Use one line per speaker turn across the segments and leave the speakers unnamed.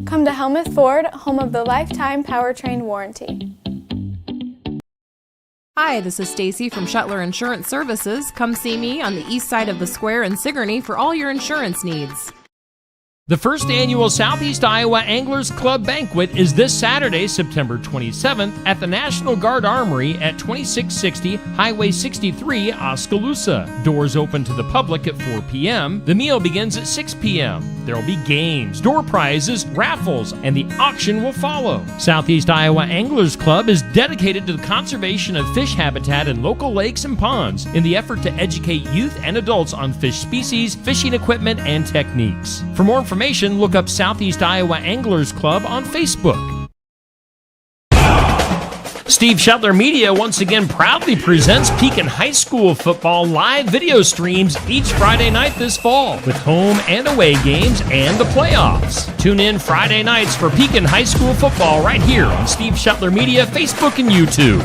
Come to Helmuth Ford, home of the lifetime powertrain warranty.
Hi, this is Stacy from Shuttler Insurance Services. Come see me on the east side of the square in Sigourney for all your insurance needs.
The first annual Southeast Iowa Anglers Club Banquet is this Saturday, September 27th at the National Guard Armory at 2660 Highway 63, Oskaloosa. Doors open to the public at 4 p.m. The meal begins at 6 p.m. There will be games, door prizes, raffles, and the auction will follow. Southeast Iowa Anglers Club is dedicated to the conservation of fish habitat in local lakes and ponds in the effort to educate youth and adults on fish species, fishing equipment, and techniques. For more information, look up Southeast Iowa Anglers Club on Facebook. Steve Shuttler Media once again proudly presents Pekin High School football live video streams each Friday night this fall with home and away games and the playoffs. Tune in Friday nights for Pekin High School football right here on Steve Shuttler Media, Facebook, and YouTube.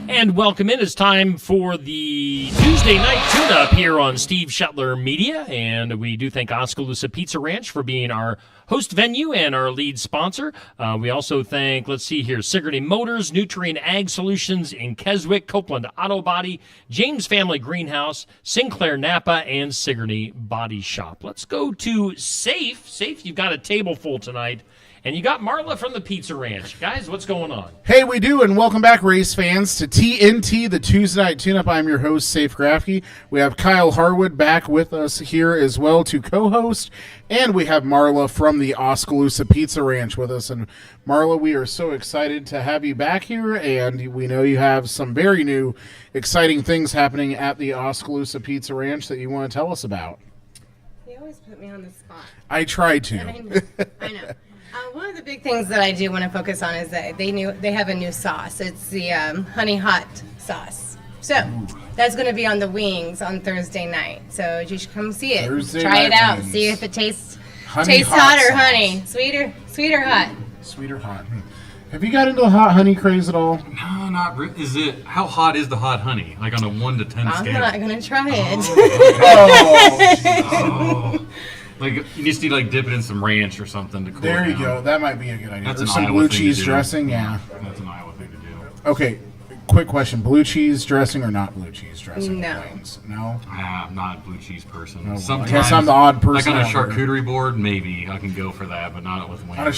And welcome in. It's time for the Tuesday night tune-up here on Steve Shuttler Media. And we do thank Oskaloosa Pizza Ranch for being our host venue and our lead sponsor. We also thank, Sigourney Motors, Nutrien Ag Solutions in Keswick, Copeland Auto Body, James Family Greenhouse, Sinclair Napa, and Sigourney Body Shop. Let's go to Safe. Safe, you've got a table full tonight. And you got Marla from the Pizza Ranch. Guys, what's going on?
Hey, we do, and welcome back, race fans, to TNT, the Tuesday Night Tune-Up. I'm your host, Safe Grafke. We have Kyle Harwood back with us here as well to co-host, and we have Marla from the Oskaloosa Pizza Ranch with us. And Marla, we are so excited to have you back here, and we know you have some very new, exciting things happening at the Oskaloosa Pizza Ranch that you want to tell us about.
You always put me on the spot.
I try to.
I know. One of the big things that I do want to focus on is that they have a new sauce. It's the honey hot sauce. So that's going to be on the wings on Thursday night. So you should come see it. Try it out.
Wings.
See if it tastes
Hot
hot or
sauce.
honey. Sweet or hot.
Sweet or hot. Have you got into the hot honey craze at all?
No, not really. How hot is the hot honey? Like on a 1 to 10
I'm
scale?
not going to try it.
Oh. Like, you just need to dip it in some ranch or something to cool
There
it
you
down.
go. That might be a good idea.
That's
Or
an
some
Iowa
blue
thing to
cheese
do.
dressing, yeah.
That's an Iowa thing to do.
Okay, quick question. Blue cheese dressing or not blue cheese dressing?
No.
Wings? No?
I'm not a blue cheese person.
No, I
Sometimes,
guess I'm the odd person
Like on a
out here.
charcuterie board, maybe I can go for that, but not with wings.
On a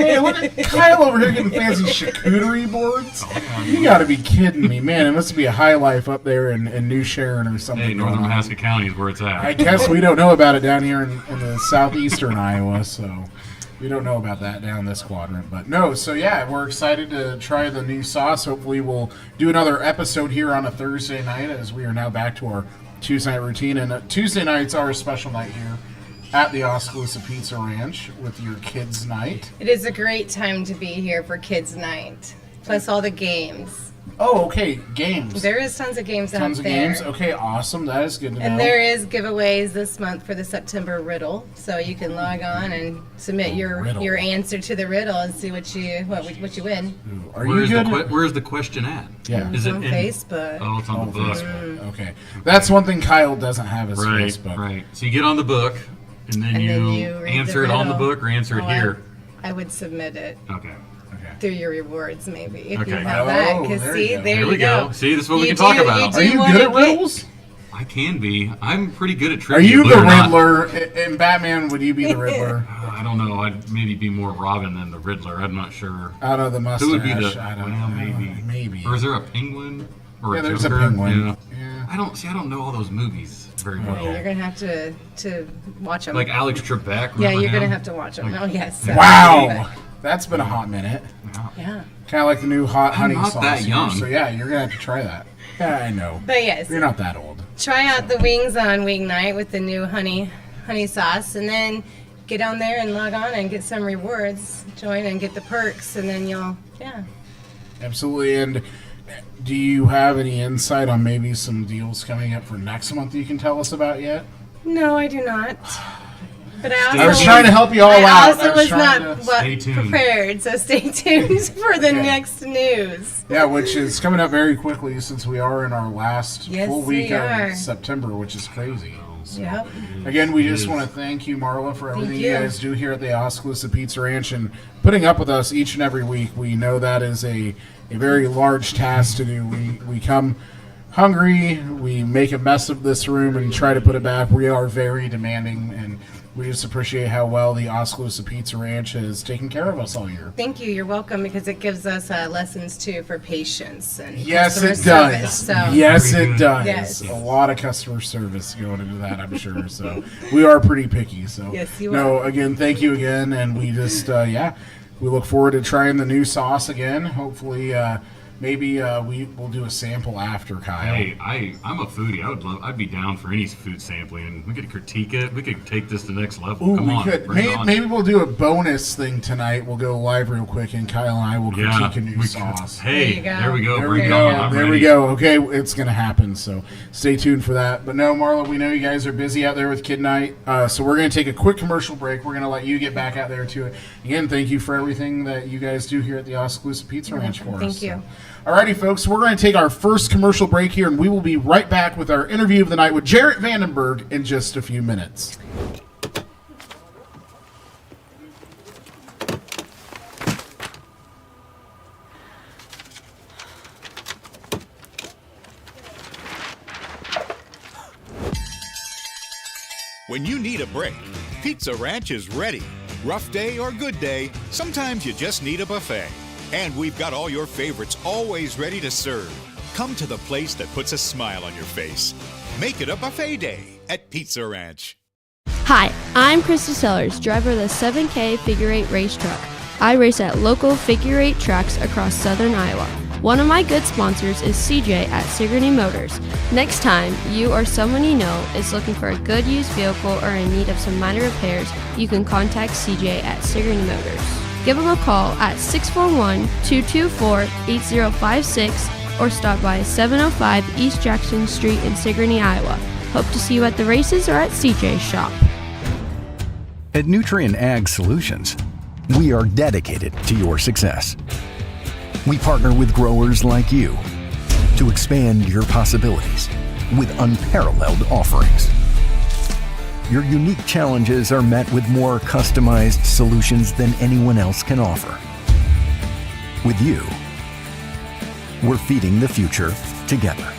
hey, look at Kyle over here getting fancy charcuterie boards. You got to be kidding me, man. It must be a high life up there in New Sharon or something.
Hey, Northern
going on.
Mahaska County is where it's at.
I guess we don't know about it down here in the southeastern Iowa, so we don't know about that down this quadrant. But no, so yeah, we're excited to try the new sauce. Hopefully we'll do another episode here on a Thursday night as we are now back to our Tuesday night routine. And Tuesday nights are a special night here at the Oskaloosa Pizza Ranch with your kids' night.
It is a great time to be here for kids' night. Plus all the games.
Oh, okay, games.
There is tons of games out there.
Tons of games. Okay, awesome. That is good to know.
And there is giveaways this month for the September riddle, so you can log on and submit your answer to the riddle and see what you win.
Ooh, are you good?
Where's the question at?
Yeah.
Is it
On
in
Facebook.
Oh, it's on the book.
Facebook. Okay, that's one thing Kyle doesn't have is
Right,
Facebook.
right. So you get on the book, and then you
read
answer
the
it on the
riddle.
book or answer it
Oh,
here.
I would submit it
Okay.
through your rewards, maybe, if
Okay.
you have
Oh,
that. Because
there
see,
you go.
there
Here
you
we go. See, this is what we can
do-
talk about.
do
Are you
wanna
good at
get-
riddles?
I can be. I'm pretty good at
Are
trivia.
you
believe
the
it or not.
Riddler? In Batman, would you be the Riddler?
I don't know. I'd maybe be more Robin than the Riddler. I'm not sure.
Out of the mustache.
Who would be the?
I don't
well,
know.
maybe.
Maybe.
Or is there a penguin? Or
Yeah,
a
there's a
Joker?
penguin.
Yeah.
Yeah.
I don't know all those movies very well.
Yeah, you're gonna have to watch them.
Like Alex Trebek.
yeah,
remember
you're gonna
him?
have to watch them.
Like-
Oh yes.
Wow. That's been a hot minute.
Yeah.
Kind of like the new hot honey
not
sauce.
that
here,
young.
So yeah, you're gonna have to try that. Yeah, I know.
But yes,
You're not that old.
try out the wings on wing night with the new honey sauce, and then get on there and log on and get some rewards. Join and get the perks, and then
Absolutely. And do you have any insight on maybe some deals coming up for next month you can tell us about yet?
No, I do not. But
I was trying to help you all
I
out.
also
I
was
trying
not
to-
Stay tuned.
prepared, so stay tuned for the
Okay.
next news.
Yeah, which is coming up very quickly since we are in our last
Yes,
full week
we
of
are.
September, which is crazy. So,
Yep.
again, we just want to thank you, Marla, for everything you
you.
guys do here at the Oskaloosa Pizza Ranch and putting up with us each and every week. We know that is a very large task to do. We come hungry, we make a mess of this room and try to put it back. We are very demanding, and we just appreciate how well the Oskaloosa Pizza Ranch has taken care of us all year.
Thank you. You're welcome, because it gives us lessons too for patience and
Yes,
customer
it
service.
does.
So
Yes,
Pretty
it
good.
does.
Yes.
A lot of customer service going into that, I'm sure. So we are pretty picky. So
Yes, you
no,
are.
again, thank you again, and we just we look forward to trying the new sauce again. Hopefully, maybe we will do a sample after, Kyle.
Hey, I'm a foodie. I'd be down for any food sampling, and we could critique it. We could take this to the next level.
Ooh,
Come
we
on,
could.
bring it
Maybe,
on.
maybe we'll do a bonus thing tonight. We'll go live real quick, and Kyle and I will critique a new
we
sauce.
Could. Hey,
There you go.
there we go.
There
Bring
we
it
go.
on. I'm
There
ready.
we go. Okay, it's going to happen. So stay tuned for that. But no, Marla, we know you guys are busy out there with Kid Night. So we're going to take a quick commercial break. We're going to let you get back out there to it. Again, thank you for everything that you guys do here at the Oskaloosa Pizza Ranch for us.
Thank you.
Alrighty, folks, we're going to take our first commercial break here, and we will be right back with our interview of the night with Jarrett Vandenberg in just a few minutes.
When you need a break, Pizza Ranch is ready. Rough day or good day, sometimes you just need a buffet. And we've got all your favorites always ready to serve. Come to the place that puts a smile on your face. Make it a buffet day at Pizza Ranch.
Hi, I'm Krista Sellers, driver of the 7K Figure 8 race truck. I race at local figure 8 tracks across southern Iowa. One of my good sponsors is CJ at Sigourney Motors. Next time you or someone you know is looking for a good used vehicle or in need of some minor repairs, you can contact CJ at Sigourney Motors. Give them a call at 641-224-8056 or stop by 705 East Jackson Street in Sigourney, Iowa. Hope to see you at the races or at CJ's shop.
At Nutrien Ag Solutions, we are dedicated to your success. We partner with growers like you to expand your possibilities with unparalleled offerings. Your unique challenges are met with more customized solutions than anyone else can offer. With you, we're feeding the future together.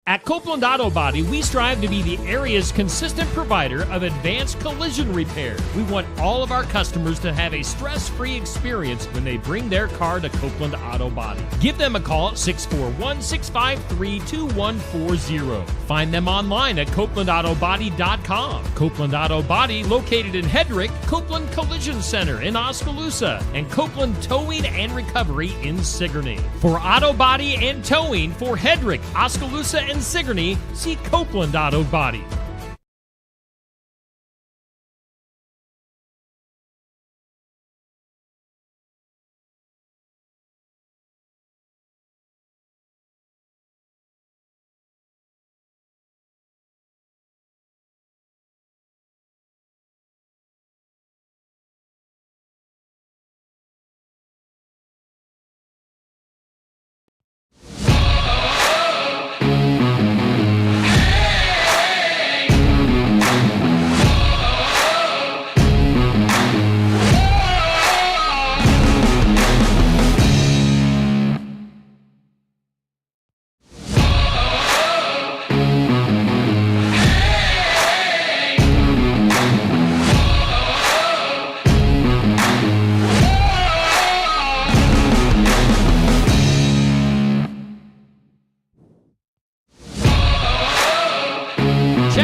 At Copeland Auto Body, we strive to be the area's consistent provider of advanced collision repair. We want all of our customers to have a stress-free experience when they bring their car to Copeland Auto Body. Give them a call at 641-653-2140. Find them online at CopelandAutoBody.com. Copeland Auto Body, located in Hedrick, Copeland Collision Center in Oskaloosa, and Copeland Towing and Recovery in Sigourney. For auto body and towing for Hedrick, Oskaloosa, and Sigourney, see Copeland Auto Body.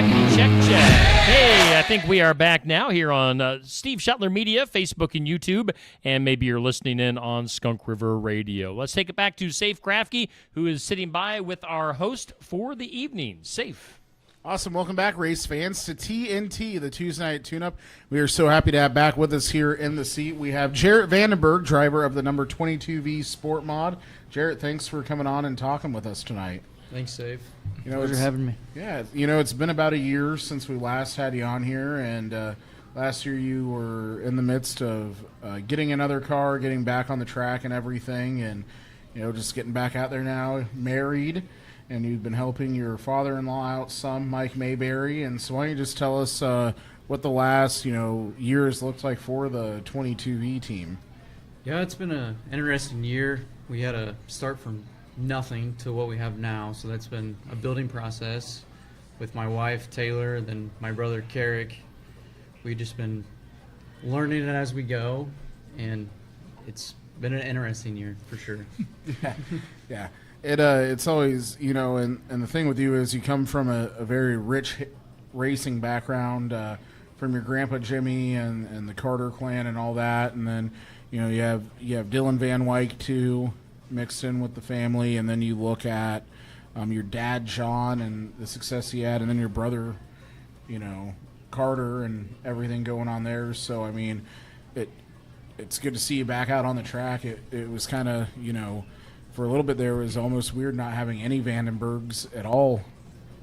Hey, I think we are back now here on Steve Shetler Media, Facebook and YouTube, and maybe you're listening in on Skunk River Radio. Let's take it back to Safe Grafke, who is sitting by with our host for the evening. Safe.
Awesome. Welcome back, race fans, to TNT, the Tuesday Night Tune-Up. We are so happy to have back with us here in the seat. We have Jarrett Vandenberg, driver of the number 22V Sport Mod. Jarrett, thanks for coming on and talking with us tonight.
Thanks, Safe.
Pleasure
for having me.
Yeah, it's been about a year since we last had you on here, and last year you were in the midst of getting another car, getting back on the track and everything, and just getting back out there now, married, and you've been helping your father-in-law out some, Mike Mayberry. And so why don't you just tell us what the last years looked like for the 22V team?
Yeah, it's been an interesting year. We had to start from nothing to what we have now, so that's been a building process with my wife Taylor and then my brother Carrick. We've just been learning it as we go, and it's been an interesting year for sure.
Yeah. It's always, and the thing with you is you come from a very rich racing background from your grandpa Jimmy and the Carter clan and all that, and then you have Dylan Van Wyck too mixed in with the family, and then you look at your dad John and the success he had, and then your brother Carter and everything going on there. So I mean, it's good to see you back out on the track. It was kind of for a little bit there, it was almost weird not having any Vandenbergs at all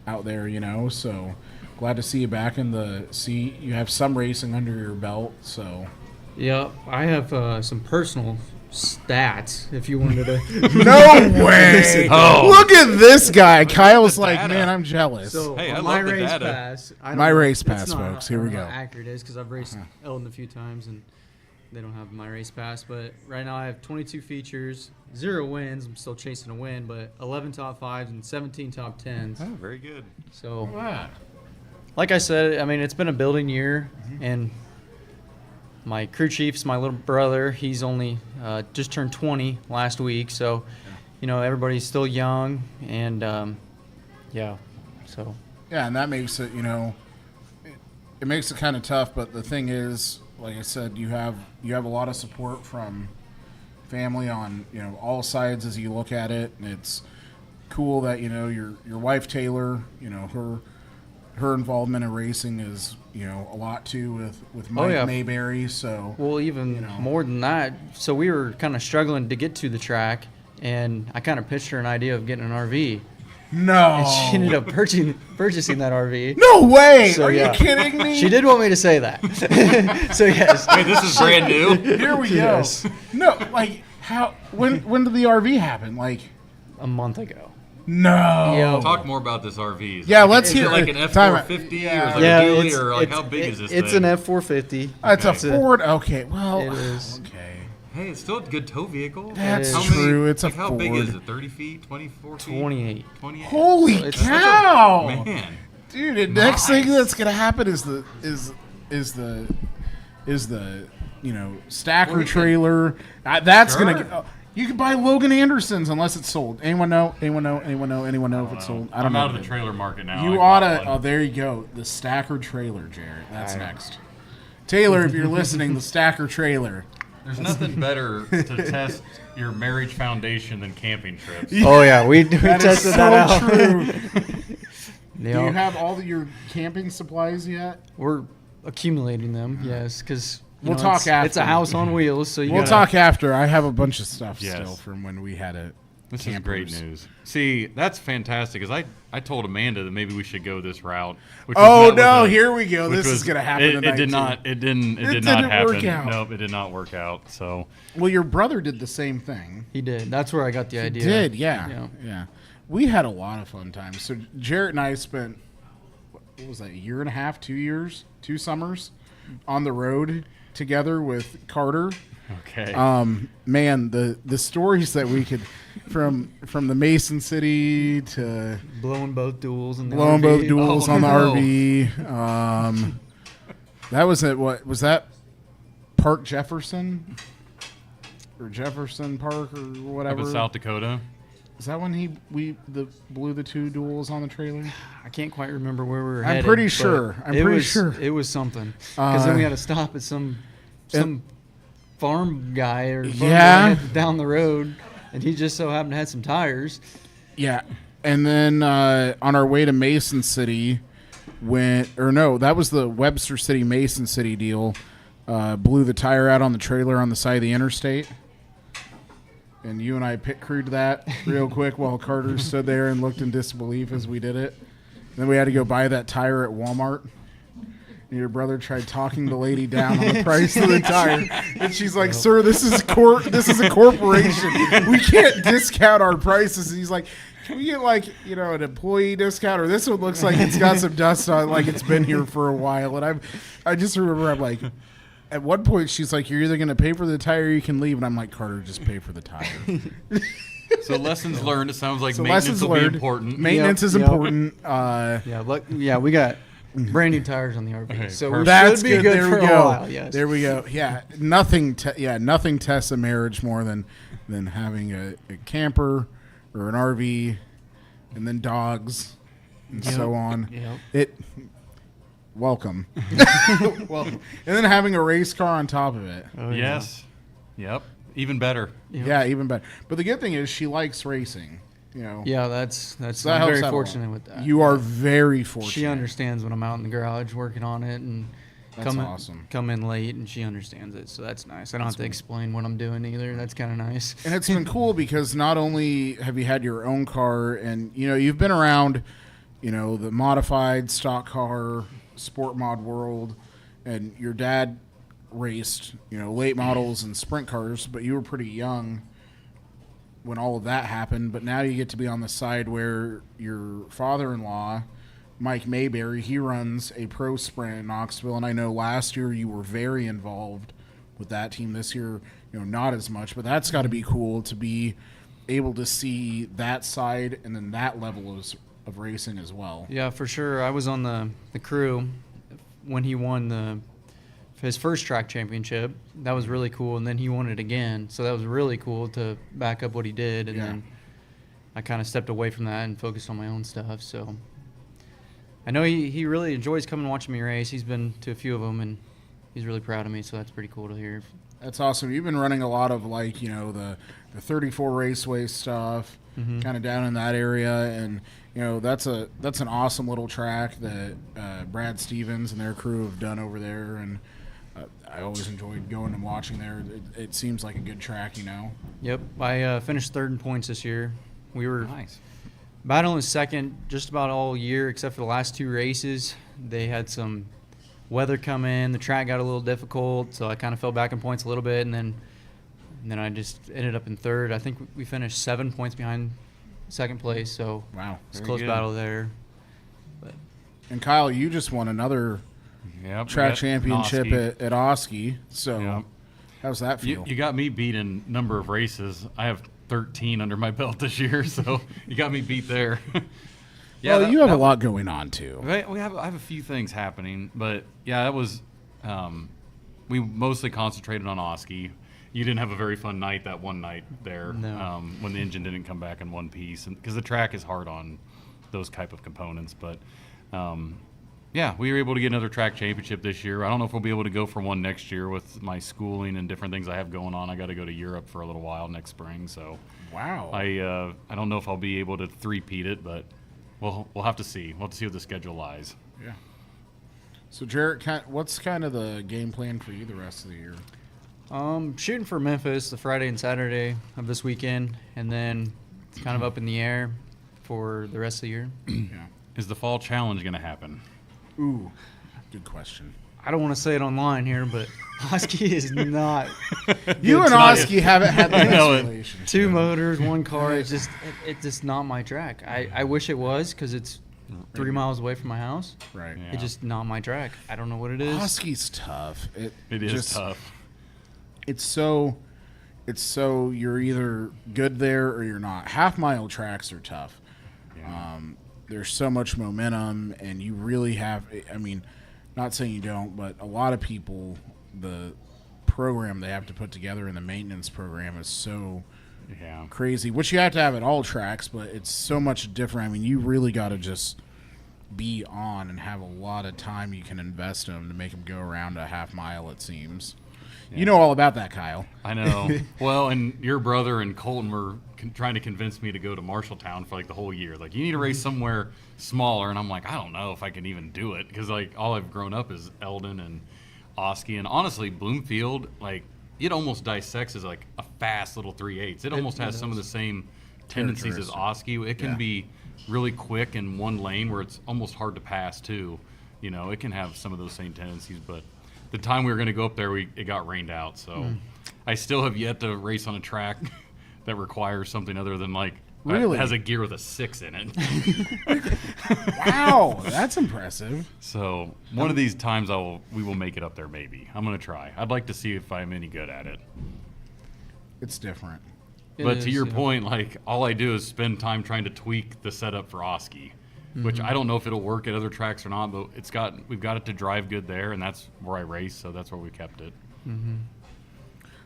out there, so glad to see you back in the seat. You have some racing under your belt, so.
Yeah, I have some personal stats, if you wanted to.
No way! Look at this guy. Kyle's like, man, I'm jealous.
So,
hey, I
my
love the
race
data.
pass.
My race pass, folks. Here we go.
How accurate it is because I've raced Eldon a few times and they don't have my race pass. But right now I have 22 features, 0 wins. I'm still chasing a win, but 11 top 5s and 17 top 10s.
Oh, very good.
So, like I said, I mean, it's been a building year, and my crew chief's my little brother. He's only just turned 20 last week, so everybody's still young, and so.
Yeah, and that makes it, it makes it kind of tough. But the thing is, like I said, you have a lot of support from family on all sides as you look at it, and it's cool that your wife Taylor, her involvement in racing is a lot too with Mike Mayberry. So
even more than that. So we were kind of struggling to get to the track, and I kind of pitched her an idea of getting an RV.
No.
And she ended up purchasing that RV.
No way!
So,
Are you kidding me?
She did want me to say that. So yes.
Wait, this is brand new.
Here we go.
Yes.
No, like how? When did the RV happen? Like
a month ago.
No.
Yeah.
Talk more about this RV.
Yeah, let's
is
hear
it like an F450 or is it a dually, or like how big is this
It's
thing?
an F450.
It's a Ford. Okay, well,
It is.
Okay.
Hey, it's still a good tow vehicle.
That's
How
true.
Many,
It's a
like, how big
Ford.
is it? 30 feet? 24 feet?
28.
28.
Holy
So it's
cow!
Man.
Dude, the next thing that's gonna happen is the stacker trailer. That's
Sure.
gonna. You can buy Logan Anderson's unless it's sold. Anyone know? Anyone know? Anyone know? Anyone know if it's sold? I don't
I'm
know.
out of the trailer market now.
You
I
ought
bought
to.
one.
Oh, there you go. The stacker trailer, Jared. That's next. Taylor, if you're listening, the stacker trailer.
There's nothing better to test your marriage foundation than camping trips.
Oh yeah, we
That is
tested
so
that out.
true. Do
Yeah.
you have all your camping supplies yet?
We're accumulating them, yes, because
We'll talk
it's
after.
a house on wheels, so
We'll talk after. I have a bunch of stuff
Yes.
still from when we had it.
This is great news. See, that's fantastic. Because I told Amanda that maybe we should go this route. Which was
Oh
met with
no!
a-
Here we go.
which
This is
was-
going to happen
It
tonight.
did
too.
not. It didn't. It
It
did not
didn't
happen.
work out.
Nope, it did not work out. So
Well, your brother did the same thing.
He did. That's where I got the idea.
He did, yeah. We had a lot of fun times. So Jarrett and I spent what was that? A year and a half, 2 years, 2 summers on the road together with Carter.
okay.
Man, the stories that we could from the Mason City to
Blowing both duels and
blowing both duels
Oh,
on the
no.
RV. That was at what was that? Park Jefferson or Jefferson Park or
Up
whatever.
in South Dakota.
Is that when we blew the 2 duels on the trailer?
I can't quite remember where we were
I'm
headed.
pretty
but
sure. I'm
it
pretty
was,
sure.
It was something. Because then we had to stop at some farm guy or farm
Yeah.
guy down the road, and he just so happened to have some tires.
Yeah. And then on our way to Mason City, that was the Webster City Mason City deal. Blew the tire out on the trailer on the side of the interstate. and you and I pit crewed that real quick while Carter stood there and looked in disbelief as we did it. Then we had to go buy that tire at Walmart. And your brother tried talking the lady down on the price of the tire, and she's like, "Sir, this is a corporation. We can't discount our prices." And he's like, "Can we get an employee discount? Or this one looks like it's got some dust on, like it's been here for a while." And I just remember I'm like, at one point she's like, "You're either going to pay for the tire or you can leave," and I'm like, "Carter, just pay for the tire."
So lessons learned. It sounds like
So
maintenance
lessons
will be
learned.
important.
Maintenance is important.
We got brand new tires on the RV,
Okay,
so we
That's
should be
good.
good
There
for
we
a
go.
while. Yes.
There we go. Yeah, nothing tests a marriage more than having a camper or an RV, and then dogs and so on.
Yep.
Welcome. Welcome. And then having a race car on top of it.
Oh,
Yes. Yep. Even better.
Yep.
Yeah, even better. But the good thing is she likes racing.
Yeah, that's
So that
I'm
helps
very
out a
fortunate
lot.
with that.
You are very fortunate.
She understands when I'm out in the garage working on it and
That's awesome.
come in late, and she understands it, so that's nice. I don't have to explain what I'm doing either. That's kind of nice.
And it's been cool because not only have you had your own car, and you've been around, the modified stock car sport mod world, and your dad raced, late models and sprint cars, but you were pretty young when all of that happened. But now you get to be on the side where your father-in-law, Mike Mayberry, he runs a pro sprint in Knoxville, and I know last year you were very involved with that team. This year, not as much, but that's got to be cool to be able to see that side and then that level of racing as well.
Yeah, for sure. I was on the crew when he won his first track championship. That was really cool, and then he won it again, so that was really cool to back up what he did. And then I kind of stepped away from that and focused on my own stuff. So I know he really enjoys coming and watching me race. He's been to a few of them, and he's really proud of me, so that's pretty cool to hear.
That's awesome. You've been running a lot of the 34 Raceway stuff, kind of down in that area, and that's an awesome little track that Brad Stevens and their crew have done over there, and I always enjoyed going and watching there. It seems like a good track,
Yep, I finished third in points this year. We were
Nice.
battling second just about all year except for the last two races. They had some weather come in. The track got a little difficult, so I kind of fell back in points a little bit, and then I just ended up in third. I think we finished 7 points behind second place, so
Wow.
it's a
Very
close
good.
battle there.
And Kyle, you just won another
Yep.
track championship
Noski.
at Oski. So
Yep.
how's that feel?
You got me beat in number of races. I have 13 under my belt this year, so you got me beat there.
Well, you have a lot going on too.
I have a few things happening, but yeah, that was we mostly concentrated on Oski. You didn't have a very fun night that one night there.
No.
When the engine didn't come back in one piece, and because the track is hard on those type of components. But yeah, we were able to get another track championship this year. I don't know if we'll be able to go for one next year with my schooling and different things I have going on. I got to go to Europe for a little while next spring, so
Wow.
I don't know if I'll be able to three-peat it, but we'll have to see. We'll have to see what the schedule lies.
Yeah. So, Jarrett, what's kind of the game plan for you the rest of the year?
Shooting for Memphis the Friday and Saturday of this weekend, and then it's kind of up in the air for the rest of the year.
Yeah.
Is the fall challenge going to happen?
Ooh, good question.
I don't want to say it online here, but Oski is not.
You and Oski haven't had the
I know
best
it.
relationship.
Two motors, one car. It's just not my track. I wish it was because it's 3 miles away from my house.
Right.
Yeah.
It's just not my track. I don't know what it is.
Oski's tough.
It is tough.
It's so you're either good there or you're not. Half-mile tracks are tough.
Yeah.
There's so much momentum, and you really have. I mean, not saying you don't, but a lot of people, the program they have to put together in the maintenance program is so
Yeah.
crazy, which you have to have at all tracks, but it's so much different. I mean, you really got to just be on and have a lot of time you can invest in them to make them go around a half mile, it seems.
Yeah.
You know all about that, Kyle.
I know. Well, and your brother and Colton were trying to convince me to go to Marshalltown for like the whole year. Like, you need to race somewhere smaller, and I'm like, I don't know if I can even do it because like all I've grown up is Eldon and Oski, and honestly, Bloomfield, like it almost dissects as like a fast little 3/8. It almost has some of the same tendencies as Oski. It can be really quick in one lane where it's almost hard to pass too. You know, it can have some of those same tendencies, but the time we were going to go up there, it got rained out. So I still have yet to race on a track that requires something other than like,
Really?
has a gear with a 6 in it.
Wow, that's impressive.
So one of these times we will make it up there maybe. I'm going to try. I'd like to see if I'm any good at it.
It's different.
But to your point, like all I do is spend time trying to tweak the setup for Oski, which I don't know if it'll work at other tracks or not, but we've got it to drive good there, and that's where I race, so that's where we kept it.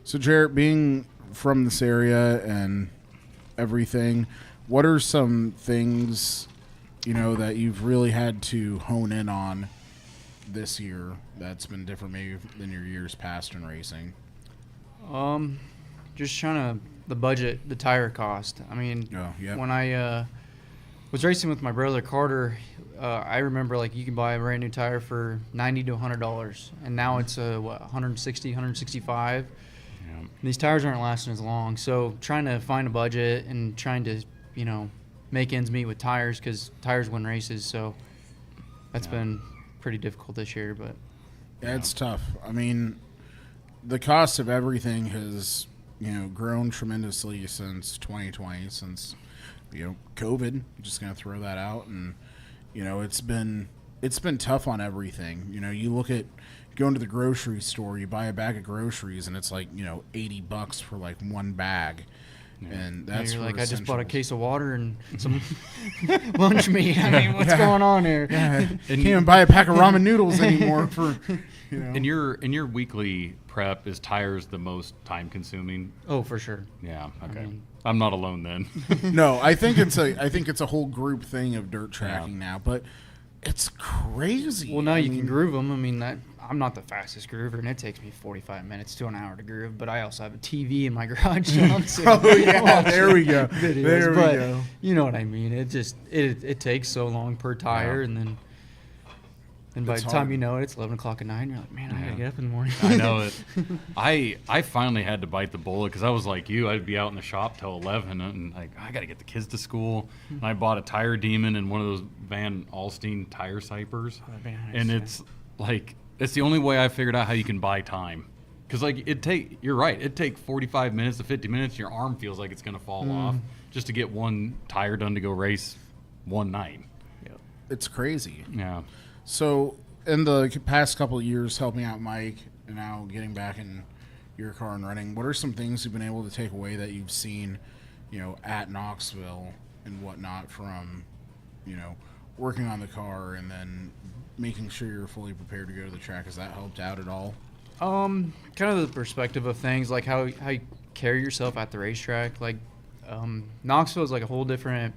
So Jarrett, being from this area and everything, what are some things, you know, that you've really had to hone in on this year that's been different maybe than your years past in racing?
Just trying to the budget, the tire cost. I mean, when I was racing with my brother Carter, I remember like you can buy a brand new tire for $90 to $100, and now it's what, 160, 165.
Yeah.
These tires aren't lasting as long, so trying to find a budget and trying to, you know, make ends meet with tires, because tires win races. So that's been pretty difficult this year. But
yeah, it's tough. I mean, the cost of everything has, you know, grown tremendously since 2020, since, you know, COVID. I'm just going to throw that out. And, you know, it's been tough on everything. You know, you look at going to the grocery store, you buy a bag of groceries, and it's like, you know, $80 for like one bag. And that's
you're
for
like, I just bought a
essentials.
case of water and some lunch meat. I mean, what's going on here?
Yeah, can't even buy a pack of ramen noodles anymore for, you know.
In your weekly prep, is tires the most time consuming?
Oh, for sure.
Yeah. Okay. I'm not alone then.
No, I think it's a whole group thing of dirt tracking now, but it's crazy.
Well, now you can groove them. I mean, I'm not the fastest groover, and it takes me 45 minutes to an hour to groove. But I also have a TV in my garage.
Oh yeah, there we go. There we go.
You know what I mean? It just it takes so long per tire, and then. And by
It's
the time
hard.
you know it, it's 11 o'clock at night, and you're like, man, I gotta get up in the morning.
I know it. I finally had to bite the bullet because I was like you. I'd be out in the shop till 11, and like I got to get the kids to school. And I bought a Tire Demon and one of those Van Alstyne tire sipers, and it's like it's the only way I figured out how you can buy time. Because like you're right. It'd take 45 minutes to 50 minutes. Your arm feels like it's gonna fall off just to get one tire done to go race one night.
It's crazy.
Yeah.
So, in the past couple of years, helping out Mike and now getting back in your car and running, what are some things you've been able to take away that you've seen, you know, at Knoxville and whatnot from, you know, working on the car and then making sure you're fully prepared to go to the track? Has that helped out at all?
Kind of the perspective of things, like how you carry yourself at the racetrack. Like, Knoxville is like a whole different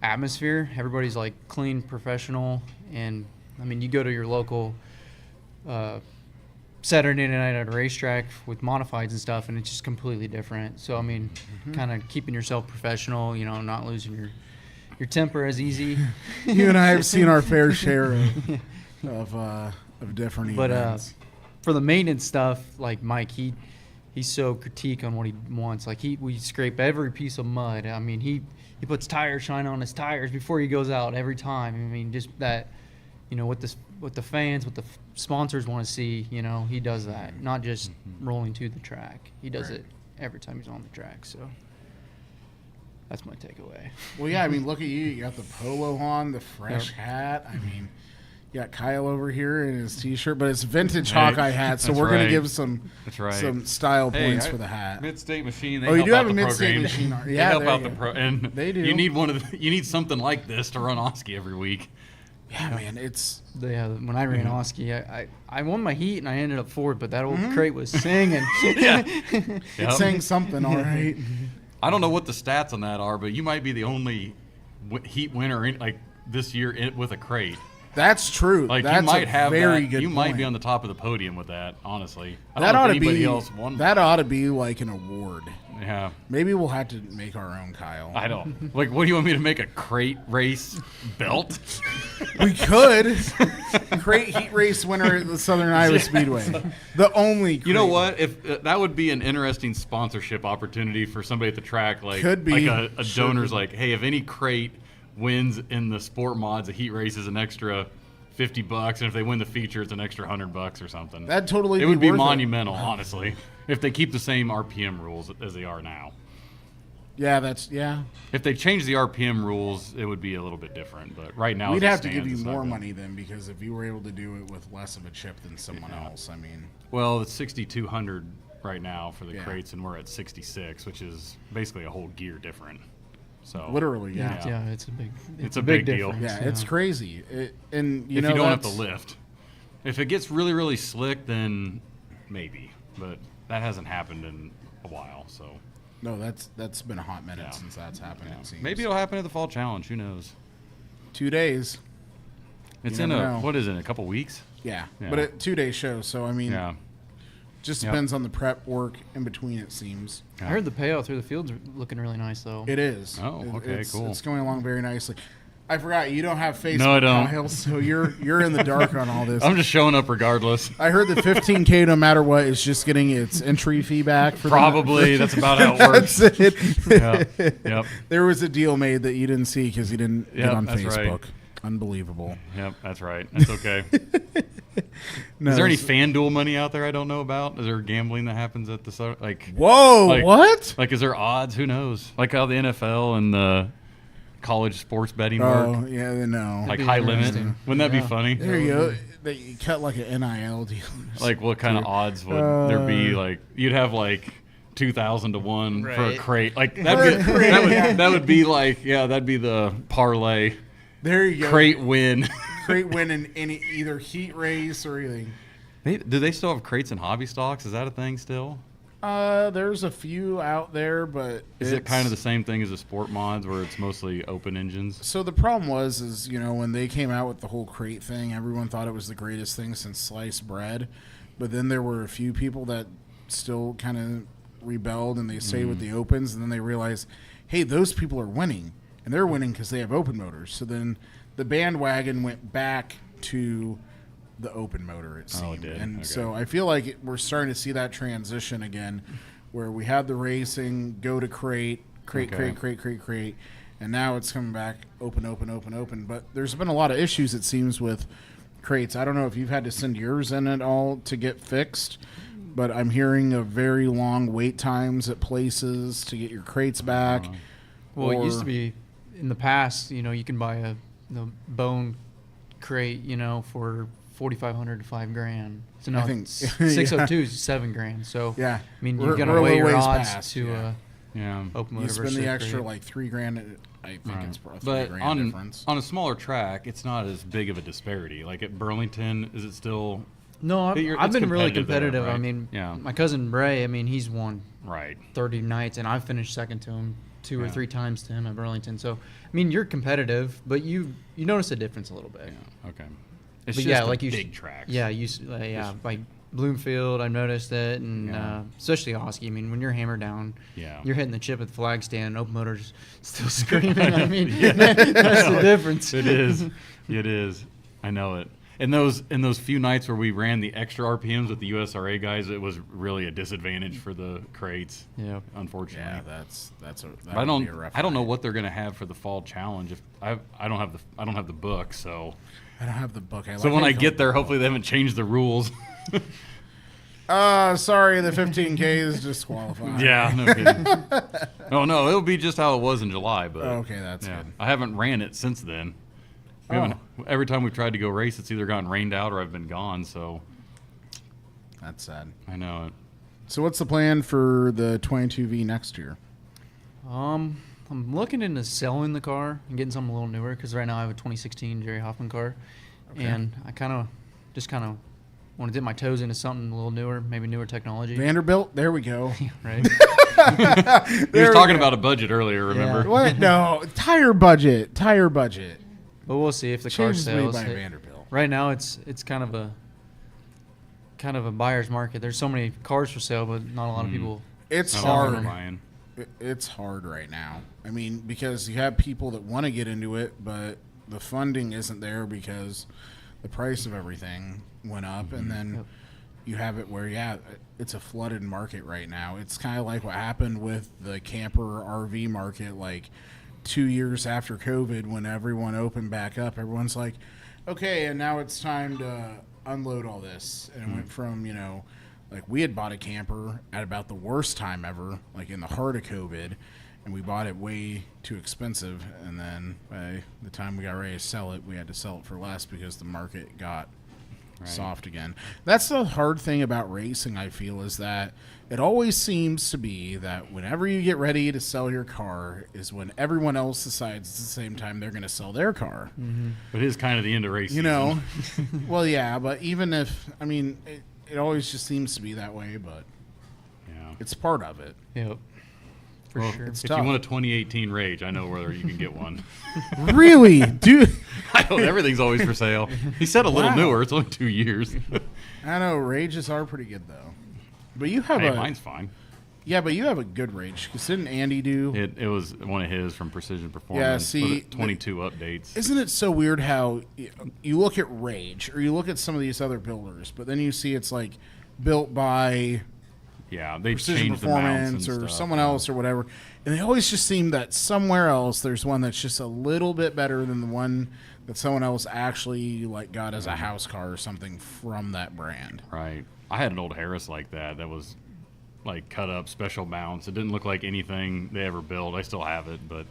atmosphere. Everybody's like clean, professional, and I mean, you go to your local Saturday night at a racetrack with modifieds and stuff, and it's just completely different. So I mean, kind of keeping yourself professional, you know, not losing your temper as easy.
You and I have seen our fair share of different events.
But for the maintenance stuff, like Mike, he's so critique on what he wants. Like we scrape every piece of mud. I mean, he puts tire shine on his tires before he goes out every time. I mean, just that, you know, what the fans, what the sponsors want to see, you know, he does that. Not just rolling to the track. He does it every time he's on the track. So that's my takeaway.
Well, yeah, I mean, look at you. You got the polo on, the fresh hat. I mean, you got Kyle over here in his T-shirt, but it's vintage Hawkeye hat, so we're going to give some style points for the hat.
Mid-State Machine. They
you
help
do
out
have a
the
Mid-State
program.
Machine.
They
Yeah,
help
there
out
you
the
go.
pro, and
they do.
You need something like this to run Oski every week.
Yeah, man, it's.
When I ran Oski, I won my heat and I ended up fourth, but that old crate was singing.
It's saying something, all right.
I don't know what the stats on that are, but you might be the only heat winner like this year with a crate.
That's true.
Like
That's
you might have
very
that.
good
You might
point.
be on the top of the top of the podium with that. Honestly, I
That
don't know
ought
if
to
anybody
be.
else won.
That ought to be like an award.
Yeah.
Maybe we'll have to make our own, Kyle.
I don't. Like, what do you want me to make, a crate race belt?
We could. Crate heat race winner at the Southern Iowa Speedway. The only crate.
You know what? If that would be an interesting sponsorship opportunity for somebody at the track. Like,
Could be.
Like a donor's like, hey, if any crate wins in the sport mods, a heat race is an extra $50, and if they win the feature, it's an extra $100 or something.
That'd totally
It would be
worth
monumental, honestly, if they keep the same RPM rules as they are now.
Yeah,
If they change the RPM rules, it would be a little bit different. But right now,
we'd
as it
have to give
stands,
you
it's not
more
good.
money then, because if you were able to do it with less of a chip than someone else, I mean.
Well, it's 6,200 right now for the
Yeah.
crates, and we're at 66, which is basically a whole gear different. So
Literally, yeah.
Yeah, it's a big.
It's a big deal.
difference,
Yeah, it's crazy. And you
if
know,
you don't have to
that's-
lift. If it gets really, really slick, then maybe. But that hasn't happened in a while, so.
No, that's been a hot minute since that's happened. It seems.
Maybe it'll happen at the Fall Challenge. Who knows?
2 days.
It's
You
in
never
a
know.
what is it? A couple weeks?
Yeah,
Yeah.
but a 2-day show. So I mean,
Yeah.
just
Yep.
depends on the prep work in between. It seems.
I heard the payout through the fields are looking really nice though.
It is.
Oh, okay, cool.
It's going along very nicely. I forgot you don't have Facebook.
No, I don't.
Kyle, so you're in the dark on all this.
I'm just showing up regardless.
I heard the 15K, no matter what, is just getting its entry fee back. For
Probably. That's about how it works.
That's it.
Yeah. Yep.
There was a deal made that you didn't see because you didn't get
Yep,
on
that's
Facebook.
right.
Unbelievable.
Yep, that's right. That's okay.
No,
Is there any
it's-
FanDuel money out there I don't know about? Is there gambling that happens at the like?
Whoa!
Like,
what?
Like, is there odds? Who knows? Like how the NFL and the college sports betting
Oh
work?
yeah, no.
Like high limit? Wouldn't that be funny?
There you go. They cut like an NIL deal.
Like, what kind of odds would there be? Like, you'd have like 2,000 to 1 for a
Right.
crate. Like that would be like that'd be the parlay.
There you go.
Crate win.
Crate win in any either heat race or anything.
Do they still have crates and hobby stocks? Is that a thing still?
There's a few out there, but
Is it kind of the same thing as the sport mods where it's mostly open engines?
So the problem is when they came out with the whole crate thing, everyone thought it was the greatest thing since sliced bread. But then there were a few people that still kind of rebelled and they stayed with the opens, and then they realized, hey, those people are winning, and they're winning because they have open motors. So then the bandwagon went back to the open motor, it seemed.
Oh, it did.
And
Okay.
so I feel like we're starting to see that transition again, where we had the racing, go to crate, and now it's coming back open. But there's been a lot of issues, it seems, with crates. I don't know if you've had to send yours in at all to get fixed, but I'm hearing of very long wait times at places to get your crates back.
Well, it used to be in the past, you can buy a bone crate, for $4,500 to $5,000. So now
I think-
602 is $7,000. So
Yeah.
I mean,
We're-
you're gonna
we're a
weigh your
ways
odds
past,
to
Yeah.
open
You
motor
spend
versus
the
ship
extra
crate.
like $3,000. I think it's a
But
$3,000 difference.
on a smaller track, it's not as big of a disparity. Like at Burlington, is it still?
No, I've
It's
been really
competitive there,
competitive. I
right?
mean,
Yeah.
my cousin Bray, he's won
Right.
30 nights, and I finished second to him two or
Yeah.
three times to him at Burlington. So, I mean, you're competitive, but you notice a difference a little bit.
Yeah. Okay. It's
But
just
yeah,
the
like you
big tracks.
Yeah, like Bloomfield, I noticed it, and
Yeah.
especially Oski. I mean, when you're hammered down,
Yeah.
you're hitting the chip at the flag stand, open motor's still screaming. I mean,
Yeah.
that's the difference.
It is. It is. I know it. And those few nights where we ran the extra RPMs with the USRA guys, it was really a disadvantage for the crates.
Yeah.
Unfortunately.
Yeah, that's a.
But I don't know what they're gonna have for the fall challenge. If I don't have the book, so.
I don't have the book.
So when I get there, hopefully they haven't changed the rules.
Sorry, the 15K is disqualified.
Yeah, no kidding. Oh no, it'll be just how it was in July. But
Okay, that's good.
I haven't ran it since then. We haven't- every time we've tried to go race, it's either gotten rained out or I've been gone. So
That's sad.
I know it.
So what's the plan for the 22V next year?
I'm looking into selling the car and getting something a little newer because right now I have a 2016 Jerry Hoffman car, and I kind of want to dip my toes into something a little newer, maybe newer technology.
Vanderbilt? There we go.
Right.
He was talking about a budget earlier. Remember?
What? No, tire budget.
But we'll see if the car
Changes made
sells.
by Vanderbilt.
Right now, it's kind of a buyer's market. There's so many cars for sale, but not a lot of people
It's
I don't know
hard.
what I'm buying.
It's hard right now. I mean, because you have people that want to get into it, but the funding isn't there because the price of everything went up, and then you have it where, it's a flooded market right now. It's kind of like what happened with the camper RV market, like 2 years after COVID, when everyone opened back up. Everyone's like, okay, and now it's time to unload all this. And it went from, like we had bought a camper at about the worst time ever, like in the heart of COVID, and we bought it way too expensive. And then by the time we got ready to sell it, we had to sell it for less because the market got soft again. That's the hard thing about racing, I feel, is that it always seems to be that whenever you get ready to sell your car is when everyone else decides at the same time they're going to sell their car.
But it is kind of the end of racing.
Well, yeah, but even if, it always just seems to be that way, but it's part of it.
Yep. For sure.
It's
if
tough.
you want a 2018 Rage, I know where you can get one.
Really? Dude.
I don't. Everything's always for sale. He said a little
Wow.
newer. It's only 2 years.
I know, Rages are pretty good, though. But you have
mine's fine.
Yeah, but you have a good Rage. Because didn't Andy do...
It was one of his from Precision Performance.
Yeah, see,
22 updates.
Isn't it so weird how you look at Rage, or you look at some of these other builders, but then you see it's like built by...
Yeah, they
Precision
changed the mounts
Performance
and
or
stuff,
someone else or whatever. And they always just seem that somewhere else there's one that's just a little bit better than the one that someone else actually like got as a house car or something from that brand.
Right. I had an old Harris like that was like cut up special mounts. It didn't look like anything they ever built. I still have it, but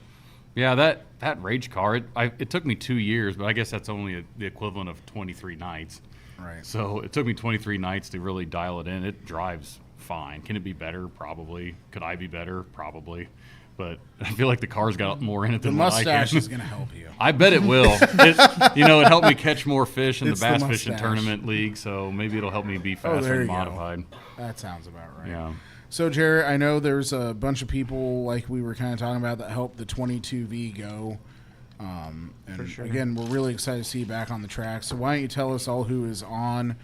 yeah, that Rage car, it took me 2 years, but I guess that's only the equivalent of 23 nights.
Right.
So it took me 23 nights to really dial it in. It drives fine. Can it be better? Probably. Could I be better? Probably. But I feel like the car's got more in it
The
than what I
mustache
can.
is going to help you.
I bet it will. It helped me catch more fish in
It's
the
the
bass fishing
mustache.
tournament league, so maybe it'll help me be
Oh,
faster
there
and
you go.
modified.
That sounds about right.
Yeah.
So, Jared, I know there's a bunch of people like we were kind of talking about that helped the 22V go. And
For sure.
again, we're really excited to see you back on the track. So why don't you tell us all who is on